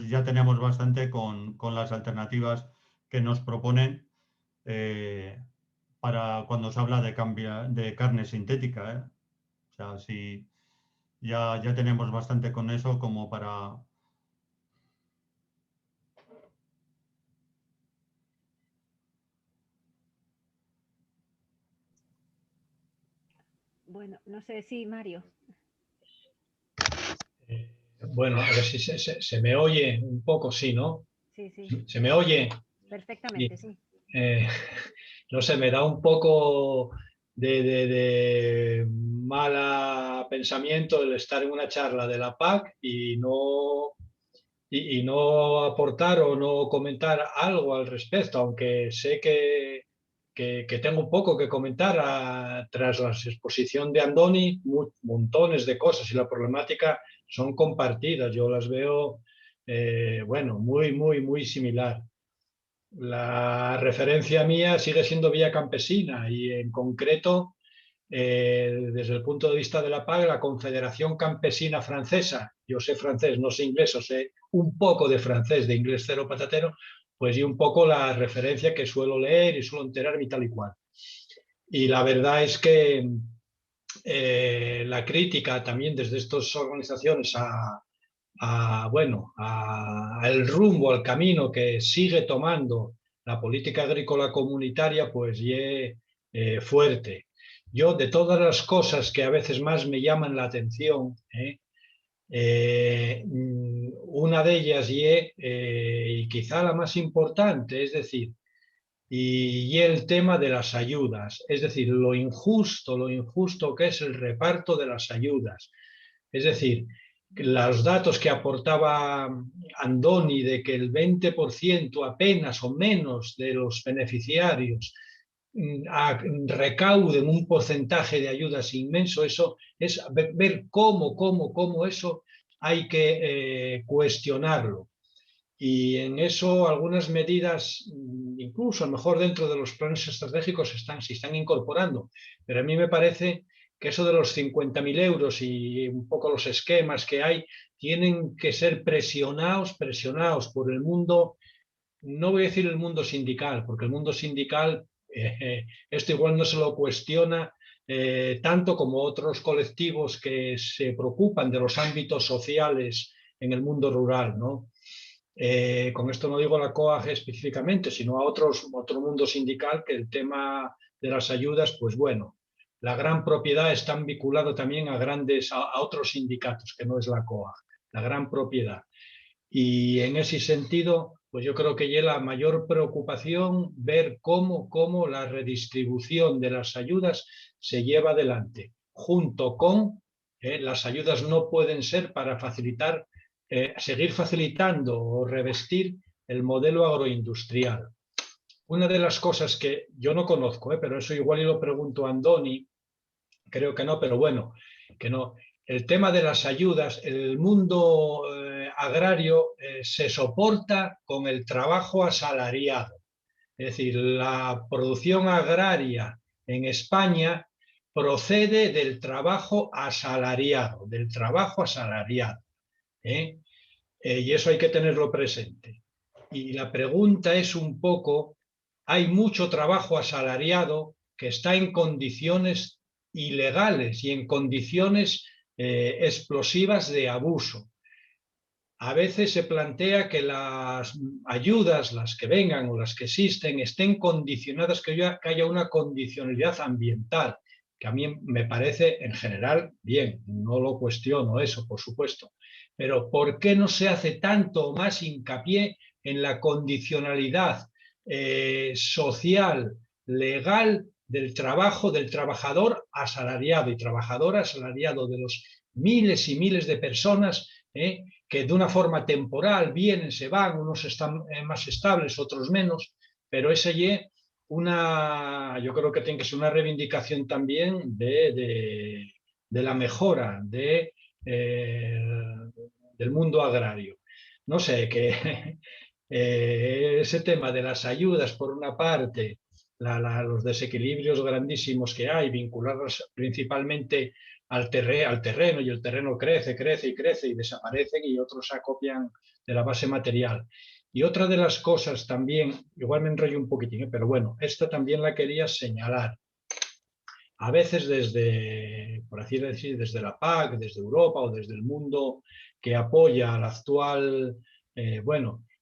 Speaker 2: ya tenemos bastante con las alternativas que nos proponen para cuando se habla de carne sintética. O sea, si ya tenemos bastante con eso como para...
Speaker 1: Bueno, no sé, sí, Mario.
Speaker 8: Bueno, a ver si se me oye un poco, sí, ¿no?
Speaker 1: Sí.
Speaker 8: ¿Se me oye?
Speaker 1: Perfectamente, sí.
Speaker 8: No sé, me da un poco de mala pensamiento el estar en una charla de la PAC y no aportar o no comentar algo al respecto, aunque sé que tengo un poco que comentar tras la exposición de Andoni, montones de cosas y la problemática son compartidas. Yo las veo, bueno, muy similar. La referencia mía sigue siendo Vía Campesina y en concreto, desde el punto de vista de la PAC, la Confederación Campesina Francesa, yo sé francés, no sé inglés, o sé un poco de francés, de inglés cero patatero, pues y un poco la referencia que suelo leer y suelo enterarme y tal y cual. Y la verdad es que la crítica también desde estas organizaciones al rumbo, al camino que sigue tomando la política agrícola comunitaria, pues fuerte. Yo, de todas las cosas que a veces más me llaman la atención, una de ellas y quizá la más importante, es decir, y el tema de las ayudas, es decir, lo injusto que es el reparto de las ayudas. Es decir, los datos que aportaba Andoni de que el 20% apenas o menos de los beneficiarios recauden un porcentaje de ayudas inmenso, eso es ver cómo eso hay que cuestionarlo. Y en eso algunas medidas, incluso a lo mejor dentro de los planes estratégicos, se están incorporando. Pero a mí me parece que eso de los 50.000 euros y un poco los esquemas que hay, tienen que ser presionados por el mundo, no voy a decir el mundo sindical, porque el mundo sindical esto igual no se lo cuestiona tanto como otros colectivos que se preocupan de los ámbitos sociales en el mundo rural, ¿no? Con esto no digo la COAG específicamente, sino a otro mundo sindical, que el tema de las ayudas, pues bueno, la gran propiedad está vinculado también a otros sindicatos, que no es la COAG, la gran propiedad. Y en ese sentido, pues yo creo que ya la mayor preocupación ver cómo la redistribución de las ayudas se lleva adelante, junto con las ayudas no pueden ser para facilitar, seguir facilitando o revestir el modelo agroindustrial. Una de las cosas que yo no conozco, pero eso igual y lo pregunto a Andoni, creo que no, pero bueno, que no. El tema de las ayudas, el mundo agrario se soporta con el trabajo asalariado. Es decir, la producción agraria en España procede del trabajo asalariado, y eso hay que tenerlo presente. Y la pregunta es un poco, hay mucho trabajo asalariado que está en condiciones ilegales y en condiciones explosivas de abuso. A veces se plantea que las ayudas, las que vengan o las que existen, estén condicionadas, que haya una condicionalidad ambiental, que a mí me parece en general bien, no lo cuestiono eso, por supuesto. Pero ¿por qué no se hace tanto más hincapié en la condicionalidad social, legal del trabajo del trabajador asalariado y trabajador asalariado, de los miles y miles de personas que de una forma temporal vienen, se van, unos están más estables, otros menos, pero ese yo creo que tiene que ser una reivindicación también de la mejora del mundo agrario. No sé, que ese tema de las ayudas, por una parte, los desequilibrios grandísimos que hay, vinculados principalmente al terreno, y el terreno crece y desaparecen, y otros se acopian de la base material. Y otra de las cosas también, igual me enrollo un poquitín, pero bueno, esta también la quería señalar. A veces por así decir, desde la PAC, desde Europa o desde el mundo que apoya al actual,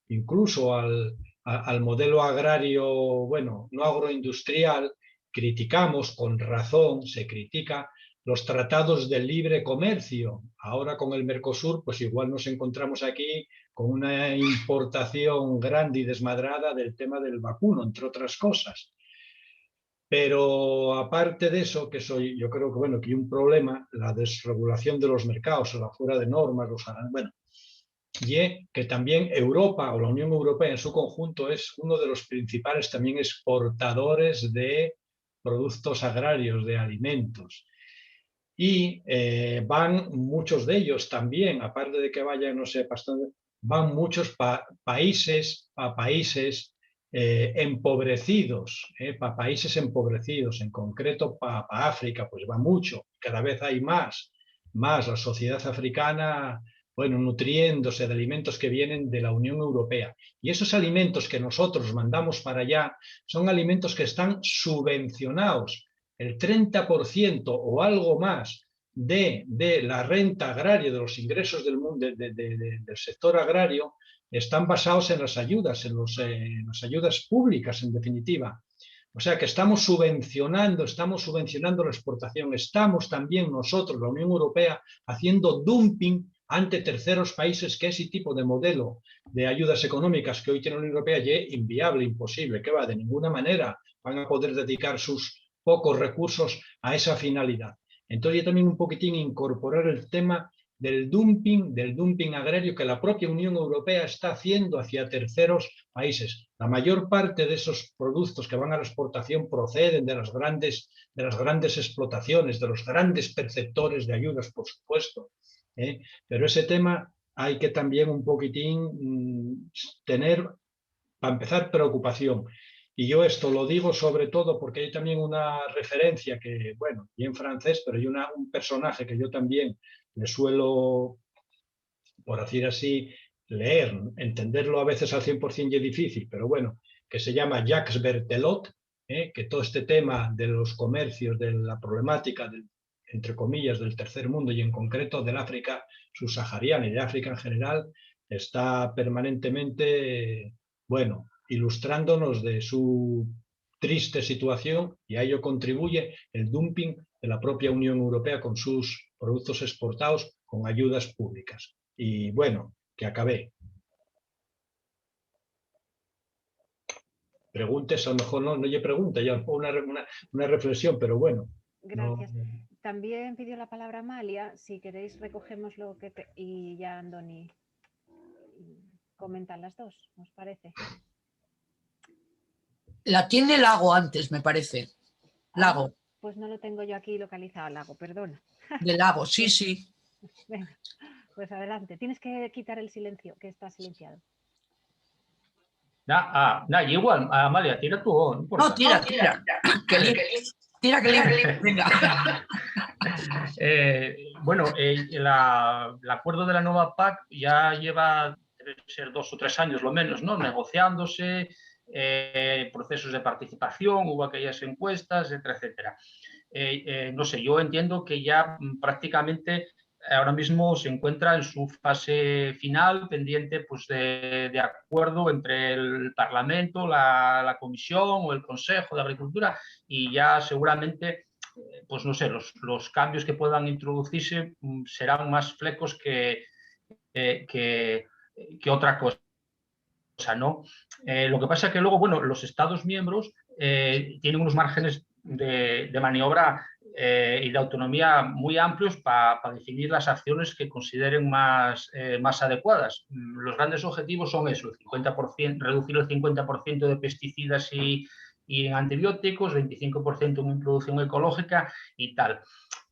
Speaker 8: incluso al modelo agrario, no agroindustrial, criticamos, con razón se critica, los tratados de libre comercio. Ahora con el Mercosur, pues igual nos encontramos aquí con una importación grande y desmadrada del tema del vacuno, entre otras cosas. Pero aparte de eso, yo creo que hay un problema, la desregulación de los mercados, la fuera de normas, y que también Europa o la Unión Europea en su conjunto es uno de los principales también exportadores de productos agrarios, de alimentos. Y van muchos de ellos también, aparte de que vayan, no sé, van muchos países empobrecidos, para países empobrecidos, en concreto para África, pues va mucho, cada vez hay más la sociedad africana, nutriéndose de alimentos que vienen de la Unión Europea. Y esos alimentos que nosotros mandamos para allá son alimentos que están subvencionados. El 30% o algo más de la renta agraria, de los ingresos del sector agrario, están basados en las ayudas, en las ayudas públicas, en definitiva. O sea que estamos subvencionando la exportación. Estamos también nosotros, la Unión Europea, haciendo dumping ante terceros países, que ese tipo de modelo de ayudas económicas que hoy tiene la Unión Europea ya es inviable, imposible, que va, de ninguna manera van a poder dedicar sus pocos recursos a esa finalidad. Entonces, yo también un poquitín incorporar el tema del dumping agrario que la propia Unión Europea está haciendo hacia terceros países. La mayor parte de esos productos que van a la exportación proceden de las grandes explotaciones, de los grandes perceptores de ayudas, por supuesto. Pero ese tema hay que también un poquitín tener, para empezar, preocupación. Y yo esto lo digo sobre todo porque hay también una referencia que, bueno, y en francés, pero hay un personaje que yo también le suelo, por decir así, leer, entenderlo a veces al 100% es difícil, pero bueno, que se llama Jacques Berthelot, que todo este tema de los comercios, de la problemática, entre comillas, del tercer mundo y en concreto del África subsahariana y de África en general, está permanentemente, bueno, ilustrándonos de su triste situación, y a ello contribuye el dumping de la propia Unión Europea con sus productos exportados con ayudas públicas. Y bueno, que acabé. Preguntes, a lo mejor no hay pregunta, ya una reflexión, pero bueno.
Speaker 1: Gracias.
Speaker 8: No.
Speaker 1: También pidió la palabra Amalia. Si queréis recogemos lo que... y ya Andoni comentan las dos, ¿os parece?
Speaker 9: La tiene Lago antes, me parece. Lago.
Speaker 1: Pues no lo tengo yo aquí localizado, Lago, perdona.
Speaker 9: De Lago, sí, sí.
Speaker 1: Venga, pues adelante. Tienes que quitar el silencio, que está silenciado.
Speaker 7: Igual, Amalia, tira tú.
Speaker 9: No, tira. Tira que libre. Venga.
Speaker 7: Bueno, el acuerdo de la nueva PAC ya lleva, debe ser 2 o 3 años lo menos, ¿no? Negociándose, procesos de participación, hubo aquellas encuestas, etcétera, etcétera. No sé, yo entiendo que ya prácticamente ahora mismo se encuentra en su fase final, pendiente pues, de acuerdo entre el Parlamento, la Comisión o el Consejo de Agricultura, y ya seguramente, pues no sé, los cambios que puedan introducirse serán más flecos que otra cosa, ¿no? Lo que pasa es que luego, bueno, los Estados miembros tienen unos márgenes de maniobra y de autonomía muy amplios para definir las acciones que consideren más adecuadas. Los grandes objetivos son eso, el 50%, reducir el 50% de pesticidas y antibióticos, 25% en producción ecológica y tal.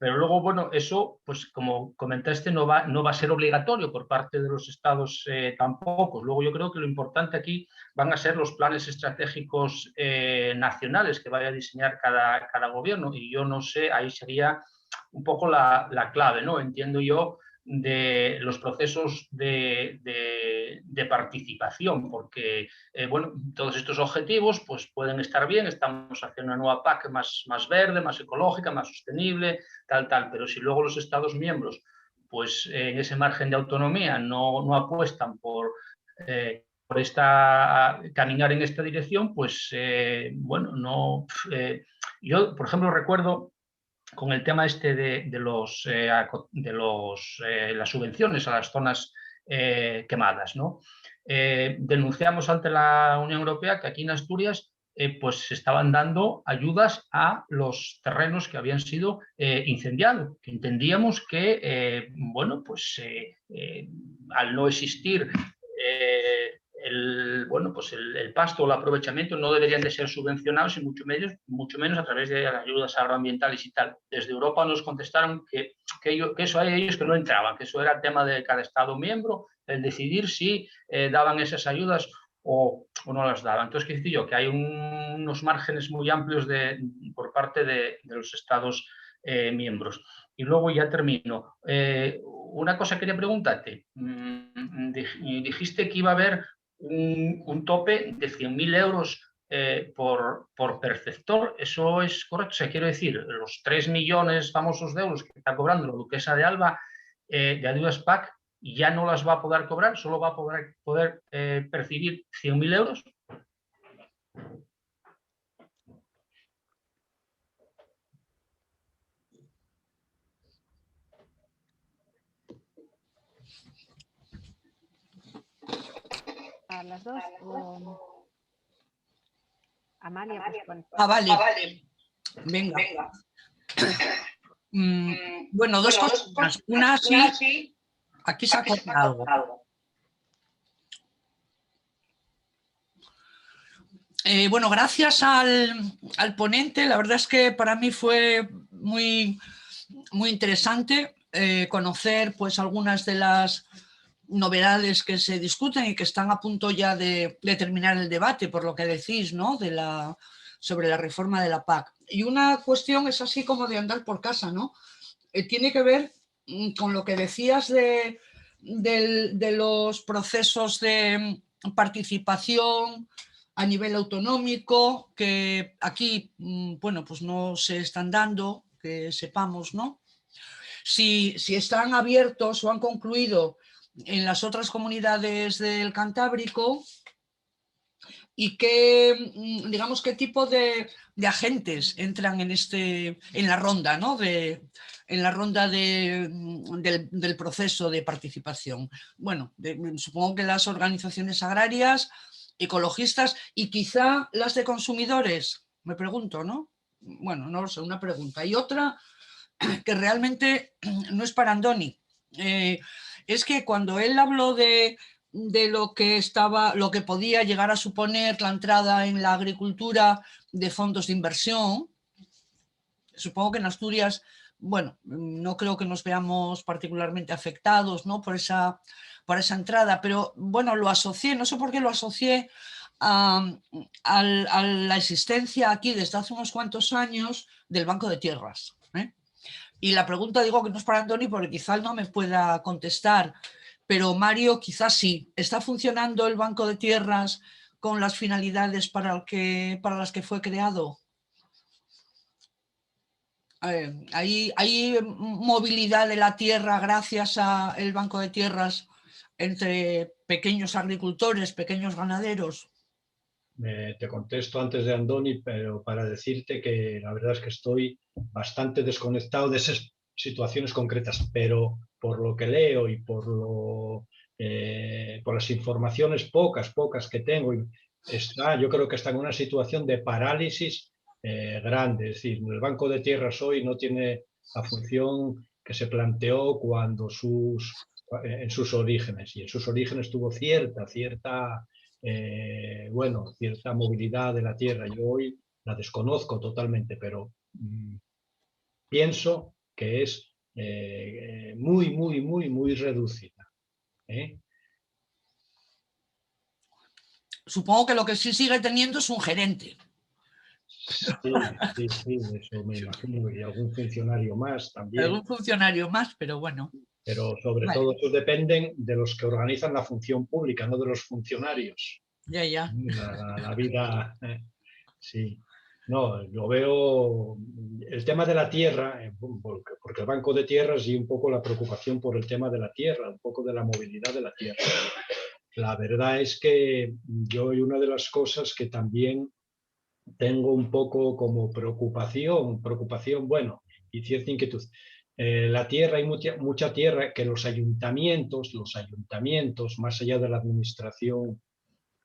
Speaker 7: Pero luego, bueno, eso, pues como comentaste, no va a ser obligatorio por parte de los estados tampoco. Luego yo creo que lo importante aquí van a ser los planes estratégicos nacionales que vaya a diseñar cada gobierno, y yo no sé, ahí sería un poco la clave, ¿no? Entiendo yo, de los procesos de participación, porque bueno, todos estos objetivos pues pueden estar bien, estamos haciendo una nueva PAC más verde, más ecológica, más sostenible, tal, pero si luego los Estados miembros pues en ese margen de autonomía no apuestan por caminar en esta dirección, pues bueno, no... yo, por ejemplo, recuerdo con el tema este de las subvenciones a las zonas quemadas, ¿no? Denunciamos ante la Unión Europea que aquí en Asturias pues se estaban dando ayudas a los terrenos que habían sido incendiados, que entendíamos que, bueno, pues al no existir el pasto o el aprovechamiento no deberían de ser subvencionados, y mucho menos a través de ayudas agroambientales y tal. Desde Europa nos contestaron que eso hay ellos que no entraban, que eso era tema de cada Estado miembro, el decidir si daban esas ayudas o no las daban. Entonces, ¿qué decir yo? Que hay unos márgenes muy amplios por parte de los Estados miembros. Y luego ya termino. Una cosa quería preguntarte. Dijiste que iba a haber un tope de 100.000 euros por perceptor. ¿Eso es correcto? O sea, quiero decir, los 3 millones famosos de euros que está cobrando la duquesa de Alba de ayudas PAC ya no las va a poder cobrar, solo va a poder percibir 100.000 euros.
Speaker 1: ¿A las dos? O... Amalia, pues...
Speaker 9: Vale. Venga. Bueno, dos cosas. Una sí, aquí se ha cortado algo. Bueno, gracias al ponente. La verdad es que para mí fue muy interesante conocer pues algunas de las novedades que se discuten y que están a punto ya de terminar el debate, por lo que decís, ¿no? Sobre la reforma de la PAC. Y una cuestión es así como de andar por casa, ¿no? Tiene que ver con lo que decías de los procesos de participación a nivel autonómico, que aquí, bueno, pues no se están dando, que sepamos, ¿no? Si están abiertos o han concluido en las otras comunidades del Cantábrico y qué, digamos, qué tipo de agentes entran en la ronda, ¿no? En la ronda del proceso de participación. Bueno, supongo que las organizaciones agrarias, ecologistas y quizá las de consumidores, me pregunto, ¿no? Bueno, no lo sé, una pregunta. Y otra que realmente no es para Andoni. Es que cuando él habló de lo que podía llegar a suponer la entrada en la agricultura de fondos de inversión, supongo que en Asturias, bueno, no creo que nos veamos particularmente afectados, ¿no? por esa entrada, pero bueno, lo asocié, no sé por qué lo asocié a la existencia aquí desde hace unos cuantos años del Banco de Tierras. Y la pregunta digo que no es para Andoni porque quizá él no me pueda contestar, pero Mario quizás sí. ¿Está funcionando el Banco de Tierras con las finalidades para las que fue creado? ¿Hay movilidad de la tierra gracias al Banco de Tierras entre pequeños agricultores, pequeños ganaderos?
Speaker 8: Te contesto antes de Andoni, pero para decirte que la verdad es que estoy bastante desconectado de esas situaciones concretas, pero por lo que leo y por las informaciones pocas que tengo, yo creo que está en una situación de parálisis grande. Es decir, el Banco de Tierras hoy no tiene la función que se planteó en sus orígenes, y en sus orígenes tuvo cierta movilidad de la tierra. Yo hoy la desconozco totalmente, pero pienso que es muy reducida.
Speaker 9: Supongo que lo que sí sigue teniendo es un gerente.
Speaker 8: Sí, eso me imagino, y algún funcionario más también.
Speaker 9: Algún funcionario más, pero bueno.
Speaker 8: Pero sobre todo ellos dependen de los que organizan la función pública, no de los funcionarios.
Speaker 9: Ya.
Speaker 8: La vida, sí. No, lo veo, el tema de la tierra, porque el Banco de Tierras y un poco la preocupación por el tema de la tierra, un poco de la movilidad de la tierra. La verdad es que yo, y una de las cosas que también tengo un poco como preocupación, bueno, y cierta inquietud. La tierra, hay mucha tierra que los ayuntamientos, más allá de la administración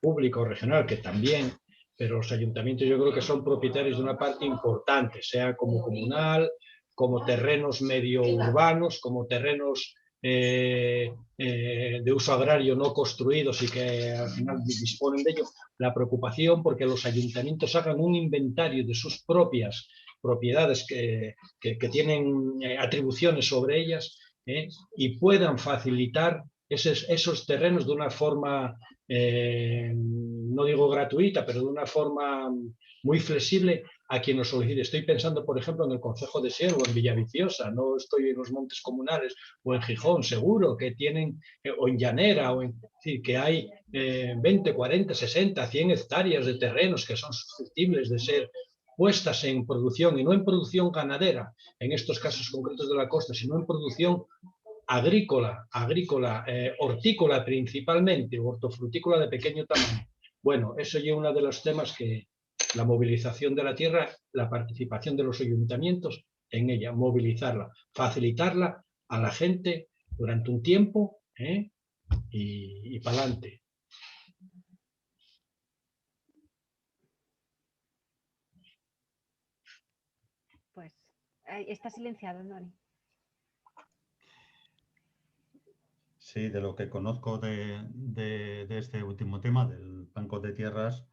Speaker 8: pública o regional, que también, pero los ayuntamientos yo creo que son propietarios de una parte importante, sea como comunal, como terrenos medio urbanos, como terrenos de uso agrario no construidos y que al final disponen de ello. La preocupación porque los ayuntamientos hagan un inventario de sus propias propiedades que tienen atribuciones sobre ellas y puedan facilitar esos terrenos de una forma, no digo gratuita, pero de una forma muy flexible a quien nos solicite. Estoy pensando, por ejemplo, en el Concejo de Siervo, en Villaviciosa, no estoy en los Montes Comunales, o en Gijón, seguro que tienen, o en Llanera, decir, que hay 20, 40, 60, 100 hectáreas de terrenos que son susceptibles de ser puestas en producción, y no en producción ganadera, en estos casos concretos de la costa, sino en producción agrícola, hortícola principalmente, o hortofrutícola de pequeño tamaño. Bueno, eso ya es uno de los temas que la movilización de la tierra, la participación de los ayuntamientos en ella, movilizarla, facilitarla a la gente durante un tiempo y para adelante.
Speaker 1: Pues está silenciado, Andoni.
Speaker 2: Sí, de lo que conozco de este último tema, del Banco de Tierras,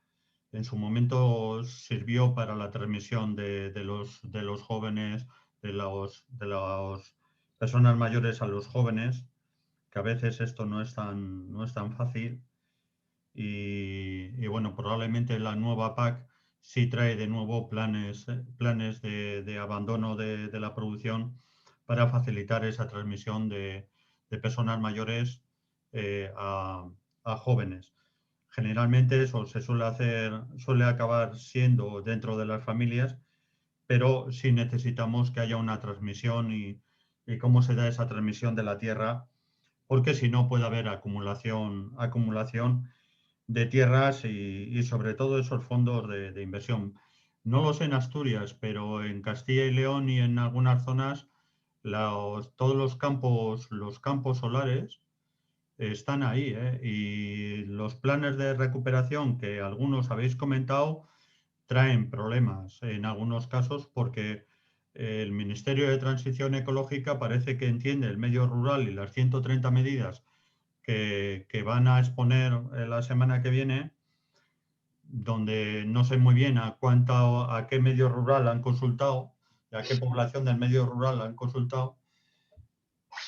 Speaker 2: en su momento sirvió para la transmisión de los jóvenes, de las personas mayores a los jóvenes, que a veces esto no es tan fácil. Y bueno, probablemente la nueva PAC sí trae de nuevo planes de abandono de la producción para facilitar esa transmisión de personas mayores a jóvenes. Generalmente eso se suele acabar siendo dentro de las familias, pero sí necesitamos que haya una transmisión y cómo se da esa transmisión de la tierra, porque si no puede haber acumulación de tierras y sobre todo esos fondos de inversión. No lo sé en Asturias, pero en Castilla y León y en algunas zonas todos los campos solares están ahí, ¿eh? Y los planes de recuperación que algunos habéis comentado traen problemas en algunos casos porque el Ministerio de Transición Ecológica parece que entiende el medio rural y las 130 medidas que van a exponer la semana que viene, donde no sé muy bien a qué medio rural han consultado, a qué población del medio rural han consultado,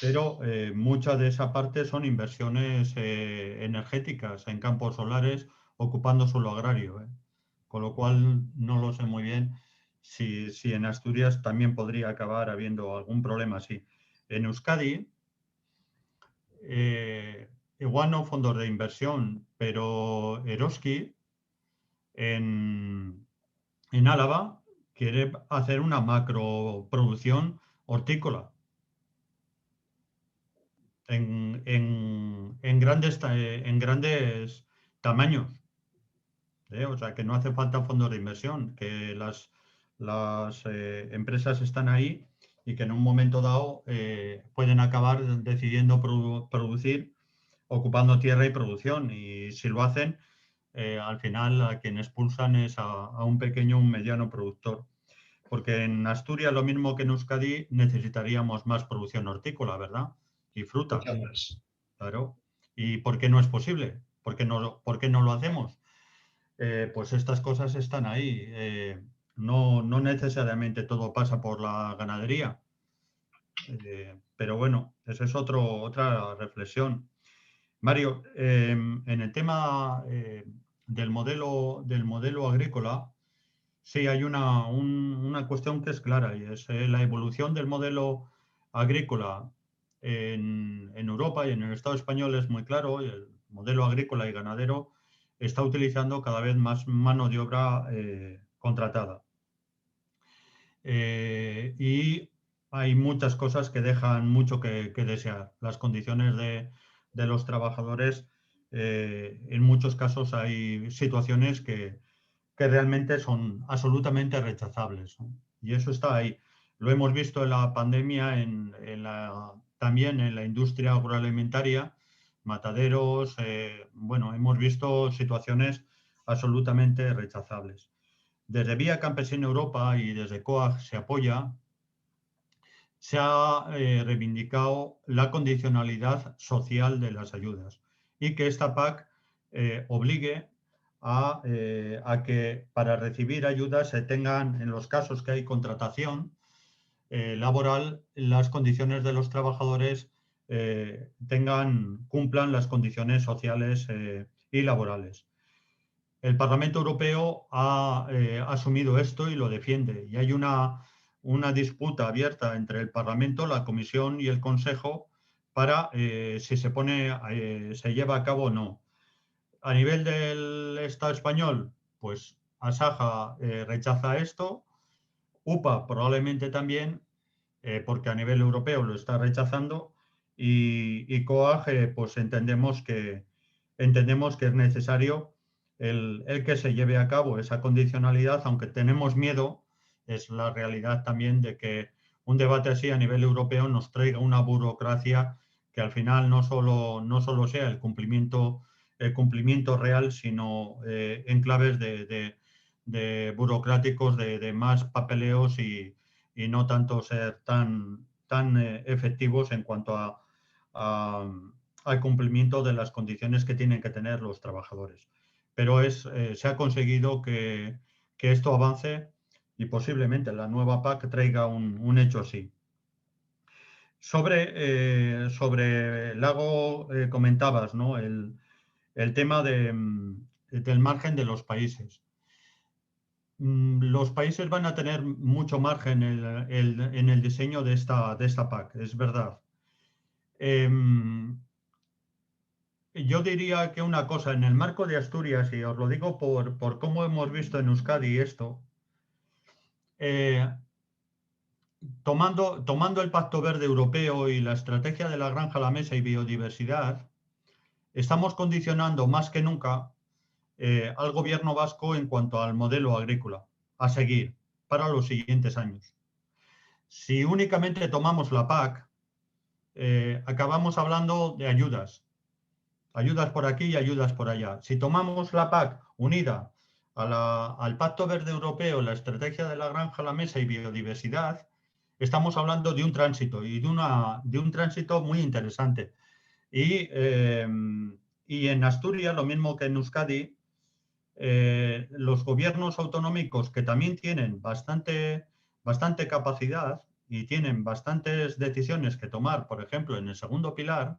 Speaker 2: pero mucha de esa parte son inversiones energéticas en campos solares ocupando suelo agrario, ¿eh? Con lo cual no lo sé muy bien si en Asturias también podría acabar habiendo algún problema así. En Euskadi, igual no fondos de inversión, pero Eroski en Álava quiere hacer una macroproducción hortícola en grandes tamaños, ¿eh? O sea, que no hace falta fondos de inversión, que las empresas están ahí y que en un momento dado pueden acabar decidiendo producir ocupando tierra y producción. Y si lo hacen, al final a quien expulsan es a un pequeño, un mediano productor. Porque en Asturias, lo mismo que en Euskadi, necesitaríamos más producción hortícola, ¿verdad? Y frutas. Claro. ¿Y por qué no es posible? ¿Por qué no lo hacemos? Pues estas cosas están ahí. No necesariamente todo pasa por la ganadería. Pero bueno, esa es otra reflexión. Mario, en el tema del modelo agrícola, sí hay una cuestión que es clara y es la evolución del modelo agrícola en Europa y en el Estado español es muy claro. El modelo agrícola y ganadero está utilizando cada vez más mano de obra contratada. Y hay muchas cosas que dejan mucho que desear. Las condiciones de los trabajadores, en muchos casos hay situaciones que realmente son absolutamente rechazables, ¿no? Y eso está ahí. Lo hemos visto en la pandemia, también en la industria agroalimentaria, mataderos, bueno, hemos visto situaciones absolutamente rechazables. Desde Vía Campesina Europa y desde COAG se ha reivindicado la condicionalidad social de las ayudas y que esta PAC obligue a que para recibir ayudas se tengan, en los casos que hay contratación laboral, las condiciones de los trabajadores cumplan las condiciones sociales y laborales. El Parlamento Europeo ha asumido esto y lo defiende. Y hay una disputa abierta entre el Parlamento, la Comisión y el Consejo para si se lleva a cabo o no. A nivel del Estado español, pues Asaja rechaza esto, UPA probablemente también, porque a nivel europeo lo está rechazando, y COAG, pues entendemos que es necesario el que se lleve a cabo esa condicionalidad, aunque tenemos miedo, es la realidad también de que un debate así a nivel europeo nos traiga una burocracia que al final no solo sea el cumplimiento real, sino en claves de burocráticos, de más papeleos y no tanto ser tan efectivos en cuanto al cumplimiento de las condiciones que tienen que tener los trabajadores. Pero se ha conseguido que esto avance y posiblemente la nueva PAC traiga un hecho así. Sobre Lago, comentabas, ¿no? El tema del margen de los países. Los países van a tener mucho margen en el diseño de esta PAC, es verdad. Yo diría que una cosa, en el marco de Asturias, y os lo digo por cómo hemos visto en Euskadi esto, tomando el Pacto Verde Europeo y la estrategia de la granja a la mesa y biodiversidad, estamos condicionando más que nunca al gobierno vasco en cuanto al modelo agrícola a seguir para los siguientes años. Si únicamente tomamos la PAC, acabamos hablando de ayudas por aquí y ayudas por allá. Si tomamos la PAC unida al Pacto Verde Europeo, la estrategia de la granja a la mesa y biodiversidad, estamos hablando de un tránsito y de un tránsito muy interesante. Y en Asturias, lo mismo que en Euskadi, los gobiernos autonómicos, que también tienen bastante capacidad y tienen bastantes decisiones que tomar, por ejemplo, en el segundo pilar,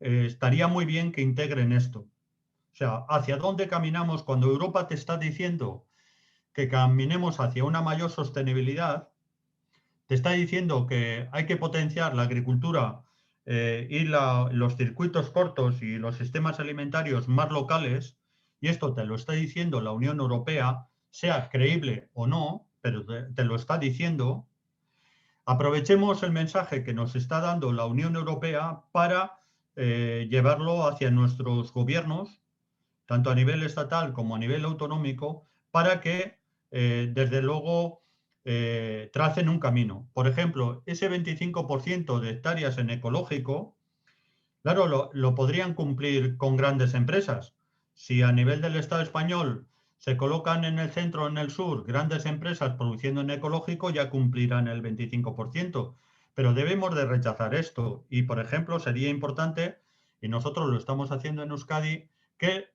Speaker 2: estaría muy bien que integren esto. O sea, ¿hacia dónde caminamos? Cuando Europa te está diciendo que caminemos hacia una mayor sostenibilidad, te está diciendo que hay que potenciar la agricultura y los circuitos cortos y los sistemas alimentarios más locales, y esto te lo está diciendo la Unión Europea, sea creíble o no, pero te lo está diciendo. Aprovechemos el mensaje que nos está dando la Unión Europea para llevarlo hacia nuestros gobiernos, tanto a nivel estatal como a nivel autonómico, para que, desde luego, tracen un camino. Por ejemplo, ese 25% de hectáreas en ecológico, claro, lo podrían cumplir con grandes empresas. Si a nivel del Estado español se colocan en el centro o en el sur grandes empresas produciendo en ecológico, ya cumplirán el 25%. Pero debemos de rechazar esto. Y, por ejemplo, sería importante, y nosotros lo estamos haciendo en Euskadi, que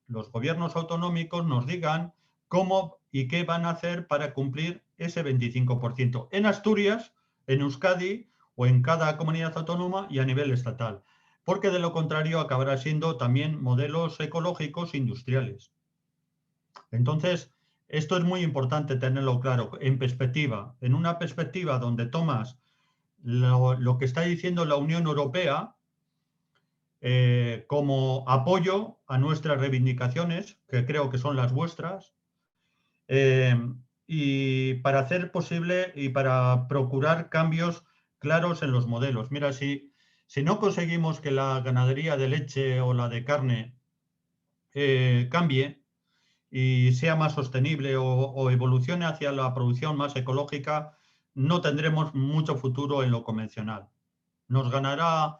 Speaker 2: los gobiernos autonómicos nos digan cómo y qué van a hacer para cumplir ese 25%. En Asturias, en Euskadi o en cada comunidad autónoma y a nivel estatal. Porque de lo contrario acabará siendo también modelos ecológicos industriales. Entonces, esto es muy importante tenerlo claro, en perspectiva, en una perspectiva donde tomas lo que está diciendo la Unión Europea como apoyo a nuestras reivindicaciones, que creo que son las vuestras, y para hacer posible y para procurar cambios claros en los modelos. Mira, si no conseguimos que la ganadería de leche o la de carne cambie y sea más sostenible o evolucione hacia la producción más ecológica, no tendremos mucho futuro en lo convencional. Nos ganará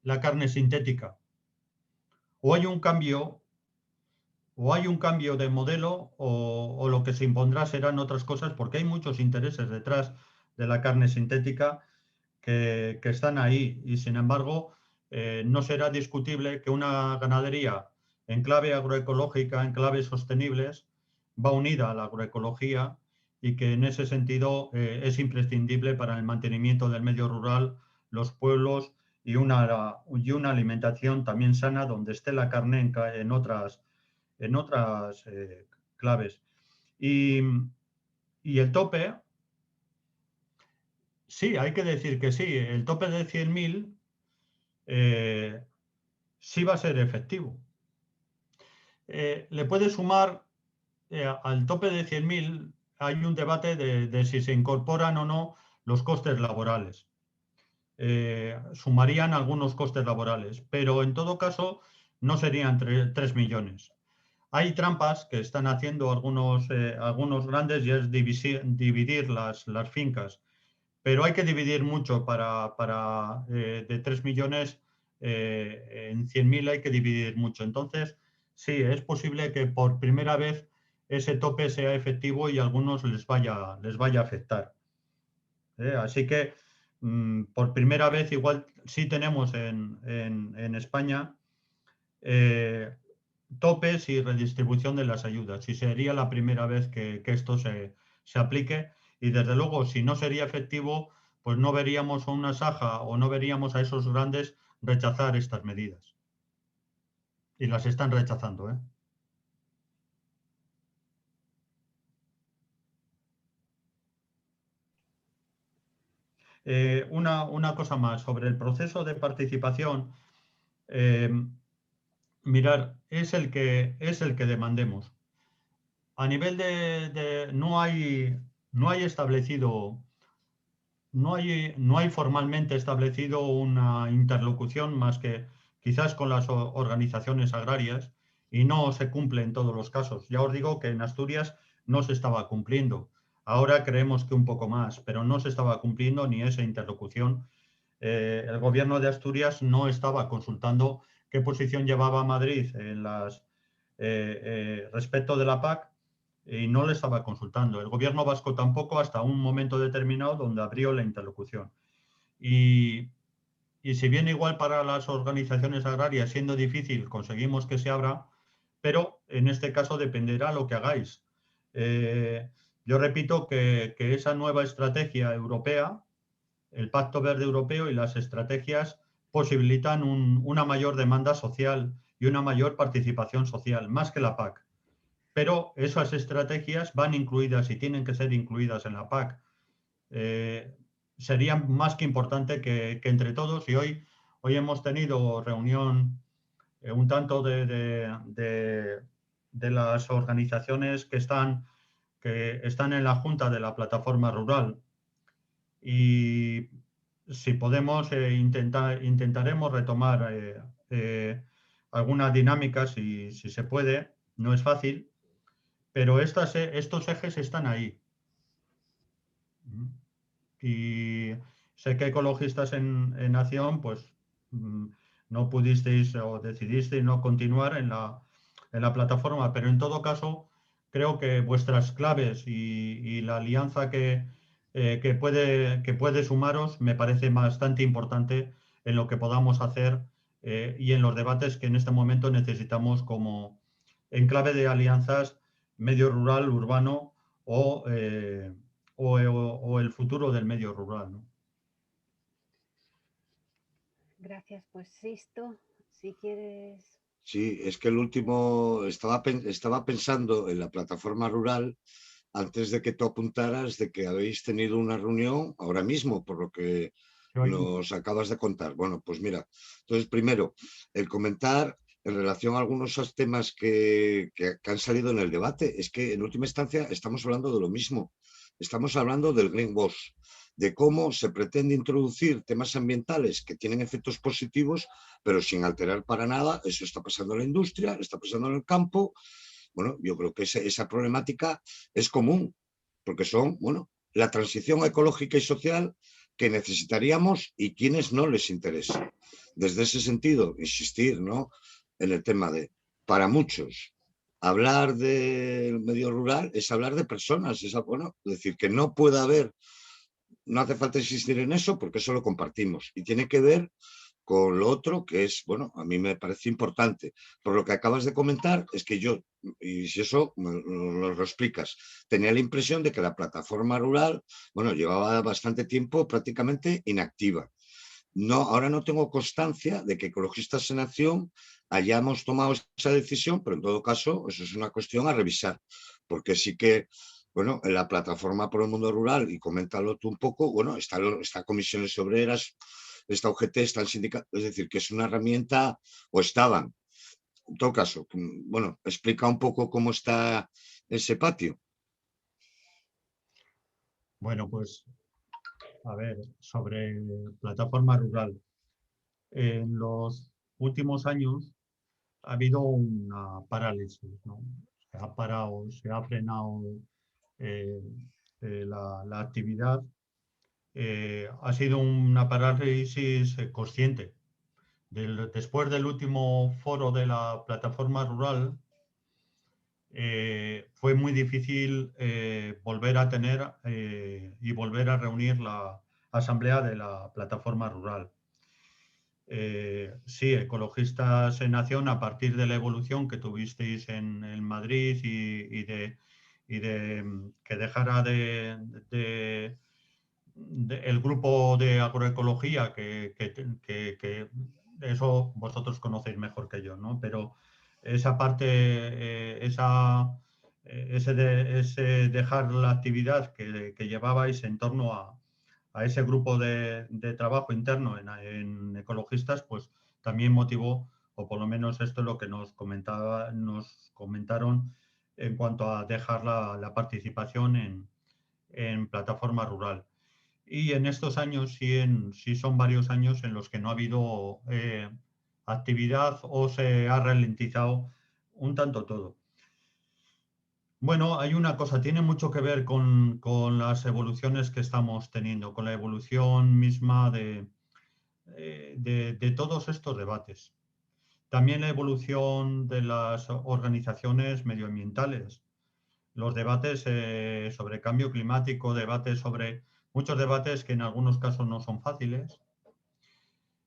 Speaker 2: la carne sintética. O hay un cambio de modelo o lo que se impondrá serán otras cosas, porque hay muchos intereses detrás de la carne sintética que están ahí y, sin embargo, no será discutible que una ganadería en clave agroecológica, en claves sostenibles, va unida a la agroecología y que en ese sentido es imprescindible para el mantenimiento del medio rural, los pueblos y una alimentación también sana donde esté la carne en otras claves. Y el tope, sí, hay que decir que sí, el tope de 100.000 sí va a ser efectivo. Le puede sumar al tope de 100.000, hay un debate de si se incorporan o no los costes laborales. Sumarían algunos costes laborales, pero en todo caso no serían 3 millones. Hay trampas que están haciendo algunos grandes y es dividir las fincas, pero hay que dividir mucho de 3 millones en 100.000 hay que dividir mucho. Entonces, sí, es posible que por primera vez ese tope sea efectivo y a algunos les vaya a afectar. Así que por primera vez igual sí tenemos en España topes y redistribución de las ayudas. Y sería la primera vez que esto se aplique Y desde luego, si no sería efectivo, pues no veríamos a una Saja o no veríamos a esos grandes rechazar estas medidas. Y las están rechazando, ¿eh? Una cosa más sobre el proceso de participación. Mirar, es el que demandemos. A nivel no hay establecido, no hay formalmente establecido una interlocución más que quizás con las organizaciones agrarias, y no se cumple en todos los casos. Ya os digo que en Asturias no se estaba cumpliendo. Ahora creemos que un poco más, pero no se estaba cumpliendo ni esa interlocución. El gobierno de Asturias no estaba consultando qué posición llevaba Madrid respecto de la PAC, y no le estaba consultando. El gobierno vasco tampoco, hasta un momento determinado donde abrió la interlocución. Y si bien igual para las organizaciones agrarias, siendo difícil, conseguimos que se abra, pero en este caso dependerá lo que hagáis. Yo repito que esa nueva estrategia europea, el Pacto Verde Europeo y las estrategias posibilitan una mayor demanda social y una mayor participación social, más que la PAC. Pero esas estrategias van incluidas y tienen que ser incluidas en la PAC. Sería más que importante que entre todos, y hoy hemos tenido reunión un tanto de las organizaciones que están en la Junta de la Plataforma Rural, y si podemos intentaremos retomar alguna dinámica si se puede. No es fácil, pero estos ejes están ahí. Y sé que Ecologistas en Acción, pues no pudisteis o decidisteis no continuar en la plataforma, pero en todo caso creo que vuestras claves y la alianza que puede sumaros me parece bastante importante en lo que podamos hacer y en los debates que en este momento necesitamos, como en clave de alianzas medio rural, urbano o el futuro del medio rural, ¿no?
Speaker 1: Gracias, pues Sisto, si quieres.
Speaker 4: Sí, es que el último estaba pensando en la plataforma rural antes de que tú apuntaras de que habéis tenido una reunión ahora mismo, por lo que nos acabas de contar. Bueno, pues mira, entonces primero, el comentar en relación a algunos temas que han salido en el debate, es que en última instancia estamos hablando de lo mismo. Estamos hablando del greenwash, de cómo se pretende introducir temas ambientales que tienen efectos positivos, pero sin alterar para nada. Eso está pasando en la industria, está pasando en el campo. Bueno, yo creo que esa problemática es común, porque son, bueno, la transición ecológica y social que necesitaríamos y quienes no les interesa. Desde ese sentido, insistir, ¿no?, en el tema de, para muchos, hablar del medio rural es hablar de personas, es decir, que no puede haber, no hace falta insistir en eso porque eso lo compartimos y tiene que ver con lo otro que es, bueno, a mí me parece importante. Por lo que acabas de comentar, es que yo, y si eso nos lo explicas, tenía la impresión de que la plataforma rural, bueno, llevaba bastante tiempo prácticamente inactiva. No, ahora no tengo constancia de que Ecologistas en Acción hayamos tomado esa decisión, pero en todo caso, eso es una cuestión a revisar, porque sí que, bueno, en la plataforma por el mundo rural, y coméntalo tú un poco, bueno, está Comisiones Obreras, está UGT, está el sindicato, es decir, que es una herramienta, o estaban. En todo caso, bueno, explica un poco cómo está ese patio.
Speaker 2: Bueno, pues, a ver, sobre plataforma rural. En los últimos años ha habido una parálisis, ¿no? Se ha parado, se ha frenado la actividad. Ha sido una parálisis consciente. Después del último foro de la plataforma rural, fue muy difícil volver a tener y volver a reunir la asamblea de la plataforma rural. Sí, Ecologistas en Acción, a partir de la evolución que tuvisteis en Madrid y que dejara el grupo de agroecología, que eso vosotros conocéis mejor que yo, ¿no? Pero esa parte, ese dejar la actividad que llevabais en torno a ese grupo de trabajo interno en ecologistas, pues también motivó, o por lo menos esto es lo que nos comentaron en cuanto a dejar la participación en plataforma rural. Y en estos años sí son varios años en los que no ha habido actividad o se ha ralentizado un tanto todo. Bueno, hay una cosa, tiene mucho que ver con las evoluciones que estamos teniendo, con la evolución misma de todos estos debates. También la evolución de las organizaciones medioambientales, los debates sobre cambio climático, muchos debates que en algunos casos no son fáciles.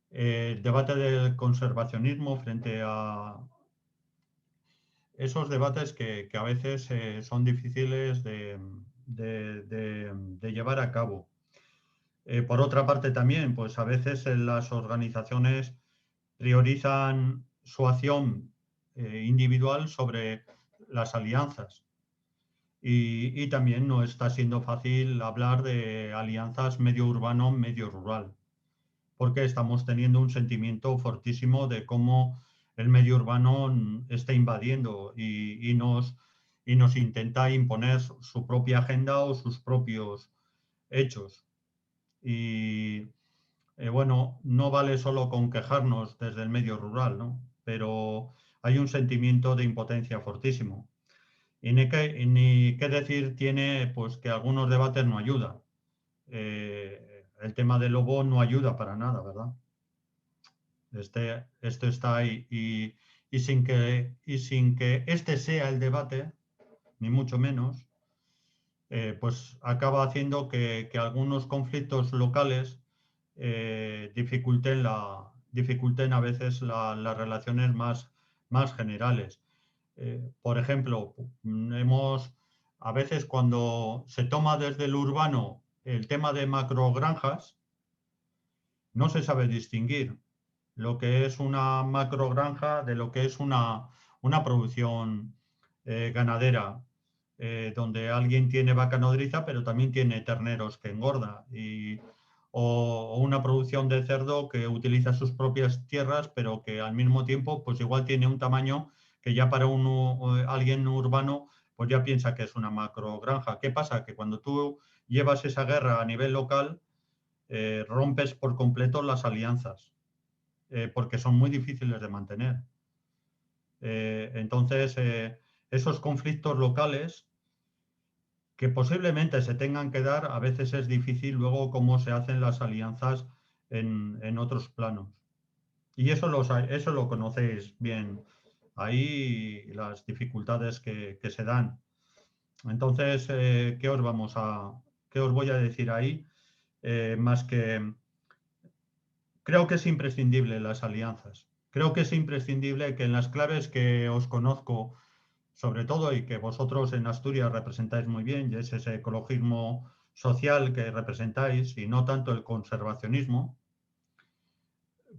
Speaker 2: El debate del conservacionismo frente a esos debates que a veces son difíciles de llevar a cabo. Por otra parte también, pues a veces las organizaciones priorizan su acción individual sobre las alianzas. Y también no está siendo fácil hablar de alianzas medio urbano, medio rural, porque estamos teniendo un sentimiento fortísimo de cómo el medio urbano está invadiendo y nos intenta imponer su propia agenda o sus propios hechos. Y bueno, no vale solo con quejarnos desde el medio rural, ¿no? Pero hay un sentimiento de impotencia fortísimo. Y ni qué decir tiene pues que algunos debates no ayudan. El tema del lobo no ayuda para nada, ¿verdad? Esto está ahí y sin que este sea el debate, ni mucho menos, pues acaba haciendo que algunos conflictos locales dificulten a veces las relaciones más generales. Por ejemplo, a veces cuando se toma desde el urbano el tema de macrogranjas, no se sabe distinguir lo que es una macrogranja de lo que es una producción ganadera, donde alguien tiene vaca nodriza, pero también tiene terneros que engorda, o una producción de cerdo que utiliza sus propias tierras, pero que al mismo tiempo, pues igual tiene un tamaño que ya para alguien urbano, pues ya piensa que es una macrogranja. ¿Qué pasa? Que cuando tú llevas esa guerra a nivel local, rompes por completo las alianzas, porque son muy difíciles de mantener. Entonces, esos conflictos locales que posiblemente se tengan que dar, a veces es difícil luego cómo se hacen las alianzas en otros planos. Y eso lo conocéis bien, ahí las dificultades que se dan. Entonces, ¿qué os voy a decir ahí? Más que creo que es imprescindible las alianzas. Creo que es imprescindible que en las claves que os conozco, sobre todo, y que vosotros en Asturias representáis muy bien, y es ese ecologismo social que representáis y no tanto el conservacionismo,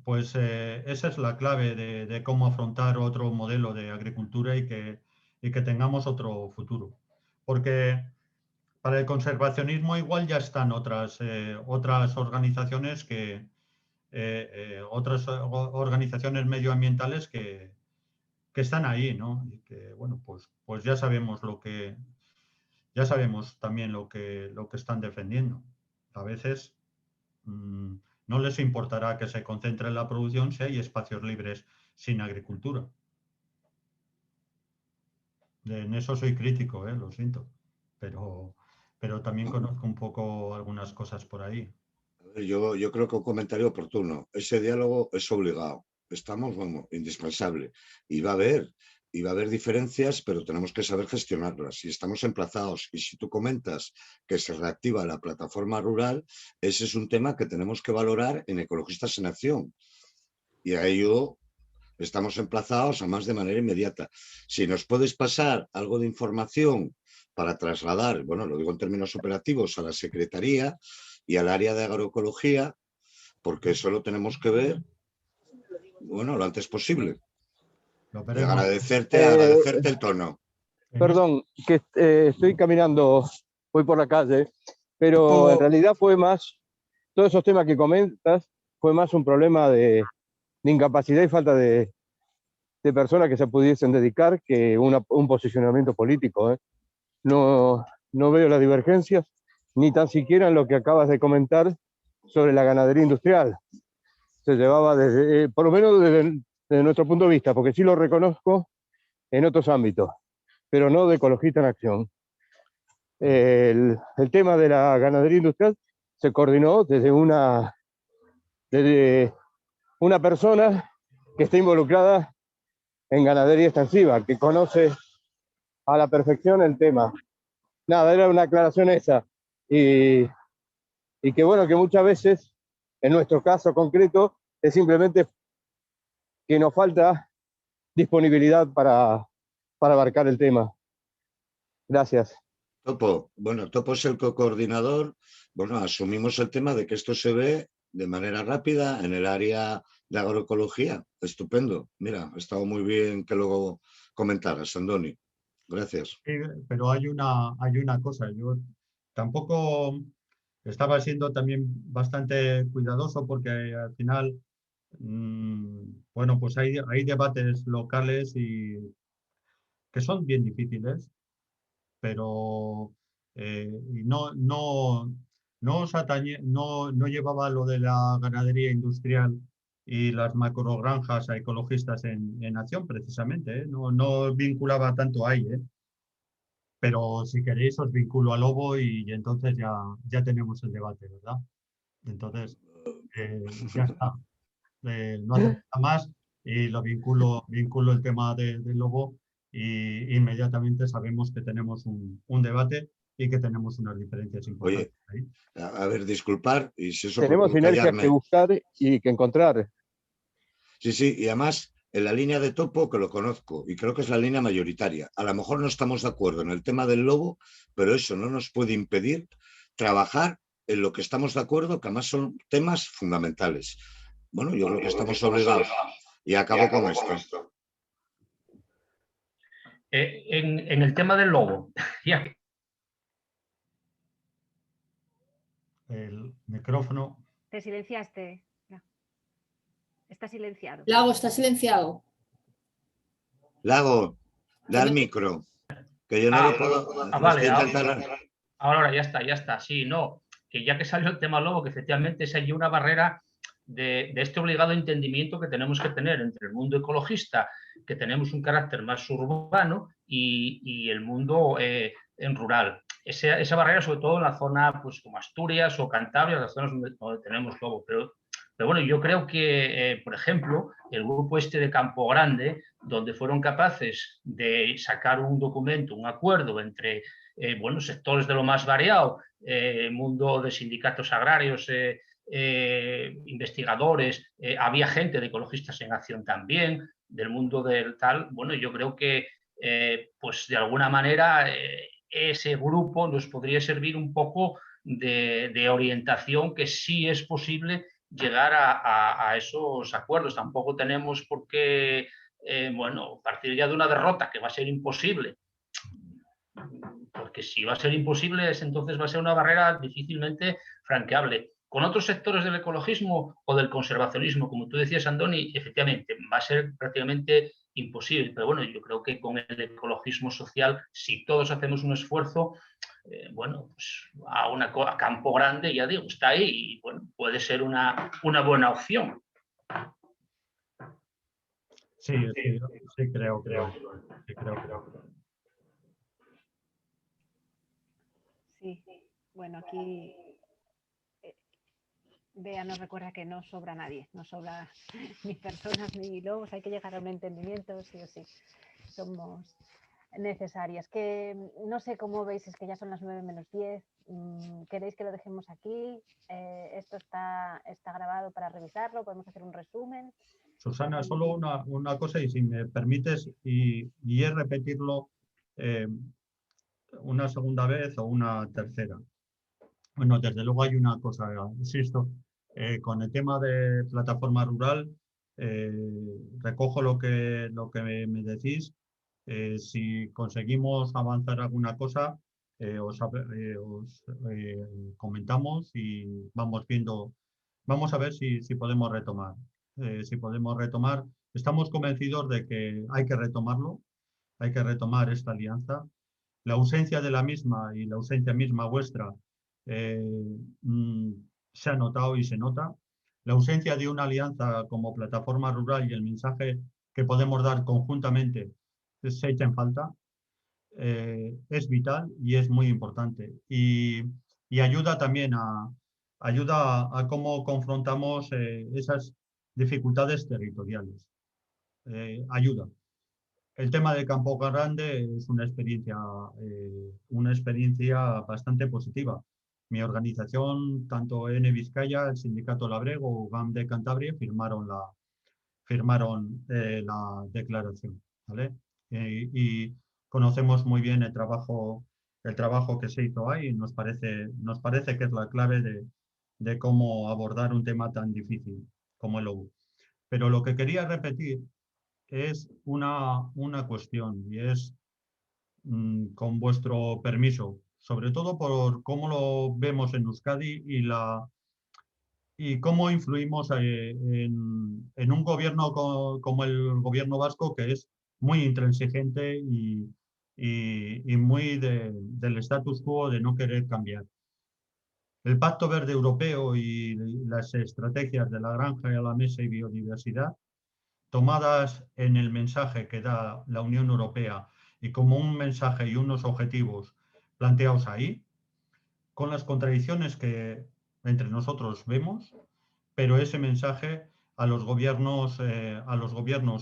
Speaker 2: pues esa es la clave de cómo afrontar otro modelo de agricultura y que tengamos otro futuro. Porque para el conservacionismo igual ya están otras organizaciones otras organizaciones medioambientales que están ahí, ¿no? Y que, bueno, pues ya sabemos también lo que están defendiendo. A veces no les importará que se concentre en la producción si hay espacios libres sin agricultura. En eso soy crítico, lo siento, pero también conozco un poco algunas cosas por ahí.
Speaker 4: Yo creo que un comentario oportuno. Ese diálogo es obligado. Estamos, bueno, indispensable. Y va a haber diferencias, pero tenemos que saber gestionarlas. Y estamos emplazados. Y si tú comentas que se reactiva la plataforma rural, ese es un tema que tenemos que valorar en Ecologistas en Acción. Y a ello estamos emplazados, además de manera inmediata. Si nos puedes pasar algo de información para trasladar, bueno, lo digo en términos operativos, a la Secretaría y al área de agroecología, porque eso lo tenemos que ver, bueno, lo antes posible.
Speaker 2: Lo
Speaker 4: Y
Speaker 2: veremos.
Speaker 4: agradecerte el tono.
Speaker 5: Perdón, que estoy caminando, voy por la calle, pero en realidad fue más, todos esos temas que comentas, fue más un problema de incapacidad y falta de personas que se pudiesen dedicar que un posicionamiento político. No veo las divergencias, ni tan siquiera en lo que acabas de comentar sobre la ganadería industrial. Se llevaba desde, por lo menos desde nuestro punto de vista, porque sí lo reconozco en otros ámbitos, pero no de ecologista en acción. El tema de la ganadería industrial se coordinó desde una persona que está involucrada en ganadería extensiva, que conoce a la perfección el tema. Nada, era una aclaración esa. Y que bueno, que muchas veces, en nuestro caso concreto, es simplemente que nos falta disponibilidad para abarcar el tema. Gracias.
Speaker 4: Topo, bueno, Topo es el coordinador. Bueno, asumimos el tema de que esto se ve de manera rápida en el área de agroecología. Estupendo. Mira, ha estado muy bien que luego comentaras, Andoni. Gracias.
Speaker 2: Sí, pero hay una cosa, yo tampoco estaba siendo también bastante cuidadoso porque al final, bueno, pues hay debates locales y que son bien difíciles, pero y no os no llevaba lo de la ganadería industrial y las macrogranjas a ecologistas en acción, precisamente, ¿eh? No vinculaba tanto ahí, ¿eh? Pero si queréis os vinculo a Lobo y entonces ya tenemos el debate, ¿verdad? Entonces, ya está. No hace nada más y lo vinculo el tema del Lobo y inmediatamente sabemos que tenemos un debate y que tenemos unas diferencias importantes.
Speaker 4: Oye, a ver, disculpar, y si eso
Speaker 5: tenemos
Speaker 4: por
Speaker 5: sinergias
Speaker 4: callarme.
Speaker 5: que buscar y que encontrar.
Speaker 4: Sí, y además en la línea de Topo, que lo conozco, y creo que es la línea mayoritaria. A lo mejor no estamos de acuerdo en el tema del lobo, pero eso no nos puede impedir trabajar en lo que estamos de acuerdo, que además son temas fundamentales. Bueno, yo creo que estamos obligados. Y acabo con esto.
Speaker 7: En el tema del lobo, ya.
Speaker 2: El micrófono.
Speaker 1: Te silenciaste. Está silenciado.
Speaker 3: Lago, está silenciado.
Speaker 4: Lago, da el micro, que yo no lo puedo.
Speaker 7: Vale,
Speaker 4: intentando...
Speaker 7: ahora ya está. Sí, no, que ya que salió el tema lobo, que efectivamente es allí una barrera de este obligado entendimiento que tenemos que tener entre el mundo ecologista, que tenemos un carácter más urbano, y el mundo en rural. Esa barrera, sobre todo en la zona pues, como Asturias o Cantabria, las zonas donde tenemos lobo. Pero bueno, yo creo que, por ejemplo, el grupo este de Campo Grande, donde fueron capaces de sacar un documento, un acuerdo entre sectores de lo más variado, mundo de sindicatos agrarios, investigadores, había gente de ecologistas en acción también, del mundo del tal. Bueno, yo creo que pues de alguna manera ese grupo nos podría servir un poco de orientación, que sí es posible llegar a esos acuerdos. Tampoco tenemos por qué partir ya de una derrota que va a ser imposible, porque si va a ser imposible, entonces va a ser una barrera difícilmente franqueable. Con otros sectores del ecologismo o del conservacionismo, como tú decías, Andoni, efectivamente va a ser prácticamente imposible. Pero bueno, yo creo que con el ecologismo social, si todos hacemos un esfuerzo, pues a Campo Grande, ya digo, está ahí y bueno, puede ser una buena opción.
Speaker 2: Sí, creo.
Speaker 1: Sí, bueno, aquí Bea nos recuerda que no sobra nadie, no sobra ni personas ni lobos, hay que llegar a un entendimiento, sí o sí, somos necesarias. Que no sé cómo veis, es que ya son las 9 menos 10, ¿queréis que lo dejemos aquí? Esto está grabado para revisarlo, podemos hacer un resumen.
Speaker 2: Susana, solo una cosa, y si me permites, y es repetirlo, una segunda vez o una tercera. Bueno, desde luego hay una cosa, insisto, con el tema de plataforma rural, recojo lo que me decís. Si conseguimos avanzar alguna cosa, os comentamos y vamos viendo, vamos a ver si podemos retomar. Si podemos retomar, estamos convencidos de que hay que retomarlo, hay que retomar esta alianza. La ausencia de la misma y la ausencia misma vuestra eh, se ha notado y se nota. La ausencia de una alianza como plataforma rural y el mensaje que podemos dar conjuntamente se echa en falta. Es vital y es muy importante. Y ayuda también a cómo confrontamos esas dificultades territoriales. Ayuda. El tema de Campo Grande es una experiencia bastante positiva. Mi organización, tanto N Vizcaya, el Sindicato Labrego o GAM de Cantabria, firmaron la declaración, ¿vale? Y conocemos muy bien el trabajo que se hizo ahí y nos parece que es la clave de cómo abordar un tema tan difícil como el lobo. Pero lo que quería repetir es una cuestión y es, con vuestro permiso, sobre todo por cómo lo vemos en Euskadi y cómo influimos en un gobierno como el gobierno vasco, que es muy intransigente y muy del status quo de no querer cambiar. El Pacto Verde Europeo y las estrategias de la granja a la mesa y biodiversidad, tomadas en el mensaje que da la Unión Europea y como un mensaje y unos objetivos planteados ahí, con las contradicciones que entre nosotros vemos, pero ese mensaje a los gobiernos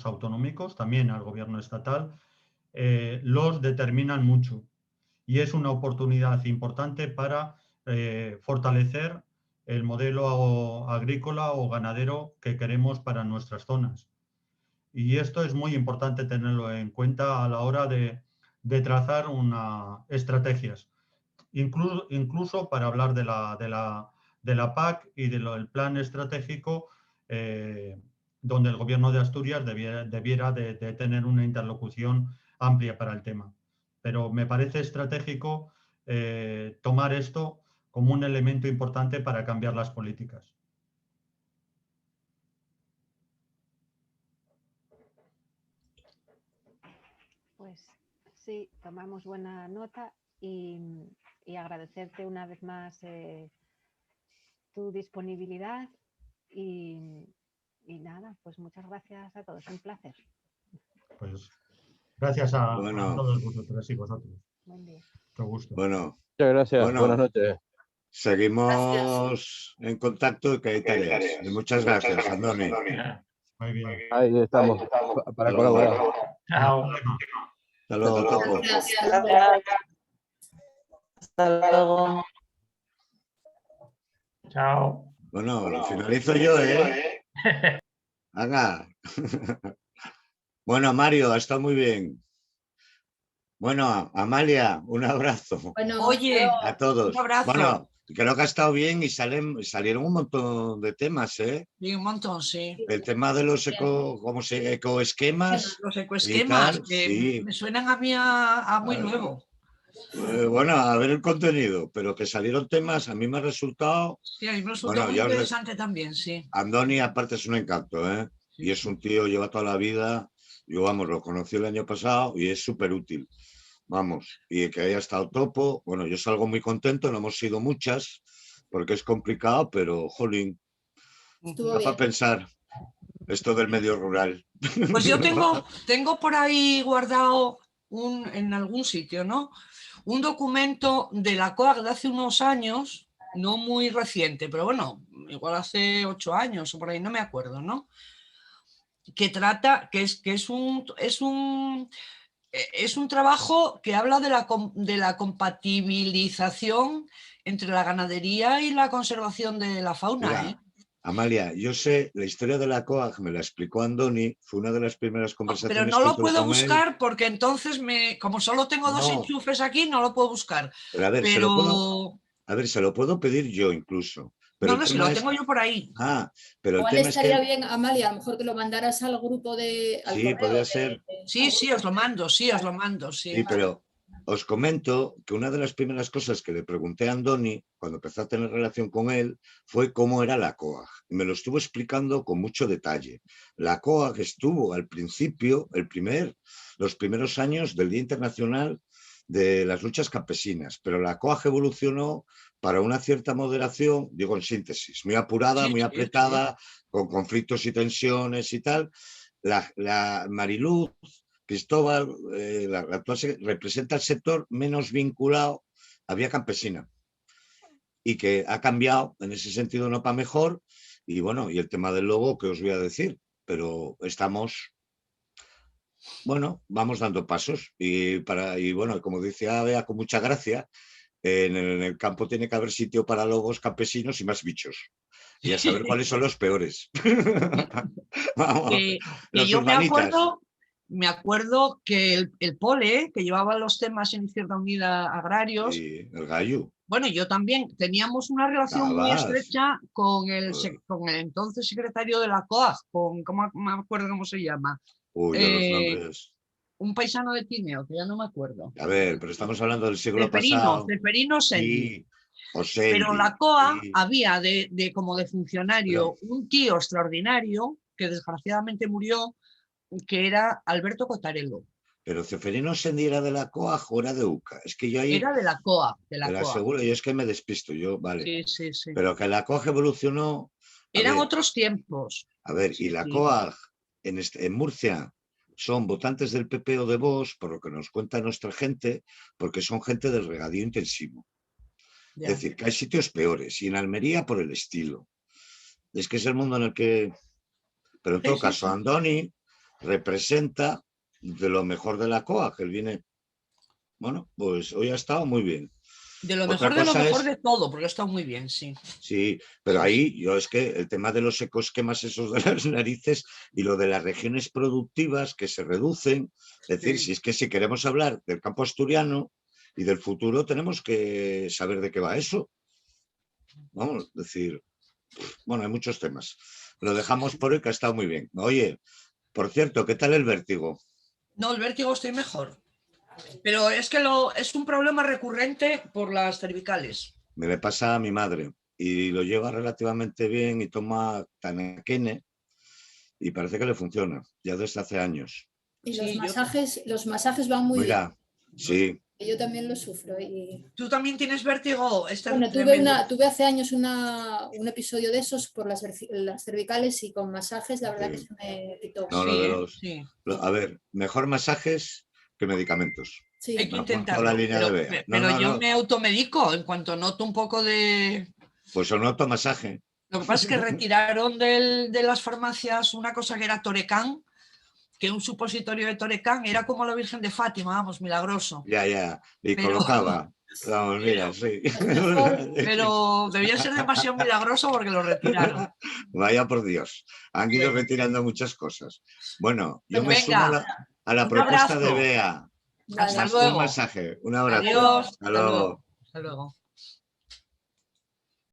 Speaker 2: autonómicos, también al gobierno estatal, los determinan mucho. Y es una oportunidad importante para fortalecer el modelo agrícola o ganadero que queremos para nuestras zonas. Y esto es muy importante tenerlo en cuenta a la hora de trazar estrategias. Incluso para hablar de la PAC y del plan estratégico, donde el gobierno de Asturias debiera de tener una interlocución amplia para el tema. Pero me parece estratégico tomar esto como un elemento importante para cambiar las políticas.
Speaker 1: Pues sí, tomamos buena nota y agradecerte una vez más tu disponibilidad y nada, pues muchas gracias a todos, un placer.
Speaker 2: Pues gracias a todos vosotros y vosotros.
Speaker 1: Buen día.
Speaker 2: Mucho gusto.
Speaker 4: Bueno,
Speaker 5: muchas gracias. Buenas noches.
Speaker 4: Seguimos en contacto y que hay tareas. Y muchas gracias, Andoni.
Speaker 2: Muy bien.
Speaker 5: Ahí estamos para colaborar.
Speaker 7: Chao.
Speaker 4: Hasta luego, Topo.
Speaker 10: Hasta luego.
Speaker 7: Chao.
Speaker 4: Bueno, finalizo yo, ¿eh? Venga. Bueno, Mario, está muy bien. Bueno, Amalia, un abrazo.
Speaker 3: Bueno,
Speaker 9: Oye,
Speaker 4: a todos.
Speaker 9: un abrazo.
Speaker 4: Bueno, creo que ha estado bien y salieron un montón de temas, ¿eh?
Speaker 9: Sí, un montón, sí.
Speaker 4: El tema de los ecoesquemas.
Speaker 9: Los ecoesquemas,
Speaker 4: tal,
Speaker 9: que
Speaker 4: sí.
Speaker 9: me suenan a mí a muy nuevo.
Speaker 4: Bueno, a ver el contenido, pero que salieron temas, a mí me ha resultado...
Speaker 9: Sí, a mí me resulta muy interesante también, sí.
Speaker 4: Andoni, aparte, es un encanto, ¿eh? Sí, y es un tío, lleva toda la vida, yo, vamos, lo conocí el año pasado y es súper útil. Vamos, y que haya estado Topo, bueno, yo salgo muy contento, no hemos sido muchas, porque es complicado, pero, jolín, da para pensar esto del medio rural.
Speaker 9: Pues yo tengo por ahí guardado en algún sitio, ¿no? Un documento de la COAG de hace unos años, no muy reciente, pero bueno, igual hace 8 años o por ahí, no me acuerdo, ¿no? Que trata, que es un trabajo que habla de la compatibilización entre la ganadería y la conservación de la fauna.
Speaker 4: Mira, Amalia, yo sé, la historia de la COAG me la explicó Andoni, fue una de las primeras conversaciones.
Speaker 9: Pero no lo
Speaker 4: tuve
Speaker 9: puedo
Speaker 4: con él.
Speaker 9: buscar porque entonces, como solo tengo dos enchufes aquí, no lo puedo buscar.
Speaker 4: Pero a ver, se lo puedo pedir yo incluso. Pero
Speaker 9: no, si lo tengo yo por ahí.
Speaker 4: Pero el
Speaker 3: Igual
Speaker 4: tema
Speaker 3: estaría
Speaker 4: es que...
Speaker 3: bien, Amalia, a lo mejor que lo mandaras al grupo de... Al
Speaker 4: Sí,
Speaker 3: correo
Speaker 4: podría ser.
Speaker 9: Sí, os lo mando, sí.
Speaker 4: Sí, pero os comento que una de las primeras cosas que le pregunté a Andoni cuando empezó a tener relación con él fue cómo era la COAG. Y me lo estuvo explicando con mucho detalle. La COAG estuvo al principio, los primeros años del Día Internacional de las Luchas Campesinas, pero la COAG evolucionó para una cierta moderación, digo en síntesis, muy apurada, muy apretada, con conflictos y tensiones y tal. La Mariluz Cristóbal, la actual representa el sector menos vinculado a Vía Campesina y que ha cambiado en ese sentido no para mejor. Y bueno, y el tema del logo, ¿qué os voy a decir? Pero estamos, bueno, vamos dando pasos y bueno, como decía Bea con mucha gracia, en el campo tiene que haber sitio para lobos campesinos y más bichos. Y a saber cuáles son los peores. Vamos, los
Speaker 9: yo
Speaker 4: urbanitas.
Speaker 9: Me acuerdo que el Pole, que llevaba los temas en Izquierda Unida agrarios,
Speaker 4: el Gallo.
Speaker 9: Bueno, yo también teníamos una relación muy estrecha con el entonces secretario de la COAG, no me acuerdo cómo se llama.
Speaker 4: Uy, los nombres.
Speaker 9: Un paisano de Tineo, que ya no me acuerdo.
Speaker 4: A ver, pero estamos hablando del siglo pasado.
Speaker 9: Ceferino Sendi.
Speaker 4: Sí,
Speaker 9: pero la COAG había como de funcionario un tío extraordinario que desgraciadamente murió, que era Alberto Cotarello.
Speaker 4: Pero Ceferino Sendi era de la COAG o era de UCA. Es que yo ahí...
Speaker 9: Era de la COAG. De la COAG.
Speaker 4: Seguro, yo es que me despisto, vale.
Speaker 9: Sí.
Speaker 4: Pero que la COAG evolucionó...
Speaker 9: Eran otros tiempos.
Speaker 4: A ver, y la COAG en Murcia son votantes del PP o de Vox, por lo que nos cuenta nuestra gente, porque son gente del regadío intensivo. Es decir, que hay sitios peores, y en Almería por el estilo. Es que es el mundo en el que... Pero en todo caso, Andoni representa de lo mejor de la COAG, que él viene... Bueno, pues hoy ha estado muy bien.
Speaker 9: De lo mejor de todo, porque ha estado muy bien, sí.
Speaker 4: Sí, pero ahí yo es que el tema de los ecosquemas esos de las narices y lo de las regiones productivas que se reducen, es decir, si es que si queremos hablar del campo asturiano y del futuro tenemos que saber de qué va eso. Vamos, decir, bueno, hay muchos temas. Lo dejamos por hoy, que ha estado muy bien. Oye, por cierto, ¿qué tal el vértigo?
Speaker 9: No, el vértigo estoy mejor. Pero es que es un problema recurrente por las cervicales.
Speaker 4: Me le pasa a mi madre y lo lleva relativamente bien y toma Tanaquene y parece que le funciona, ya desde hace años.
Speaker 3: Y los masajes van muy bien.
Speaker 4: Sí.
Speaker 3: Yo también lo sufro.
Speaker 9: ¿Tú también tienes vértigo?
Speaker 3: Bueno, tuve hace años un episodio de esos por las cervicales y con masajes, la verdad que se me quitó.
Speaker 4: A ver, mejor masajes que medicamentos.
Speaker 3: Sí.
Speaker 9: Hay que intentarlo. Pero yo me automedico en cuanto noto un poco de...
Speaker 4: Pues un automasaje.
Speaker 9: Lo que pasa es que retiraron de las farmacias una cosa que era Torecán, que un supositorio de Torecán era como la Virgen de Fátima, vamos, milagroso.
Speaker 4: Ya, y colocaba. Vamos, mira, sí.
Speaker 9: Pero debía ser demasiado milagroso porque lo retiraron.
Speaker 4: Vaya por Dios, han ido retirando muchas cosas. Bueno, yo me sumo a la propuesta de Bea.
Speaker 9: Hasta luego.
Speaker 4: Un masaje, un abrazo.
Speaker 9: Adiós.
Speaker 4: Hasta luego.
Speaker 9: Hasta luego.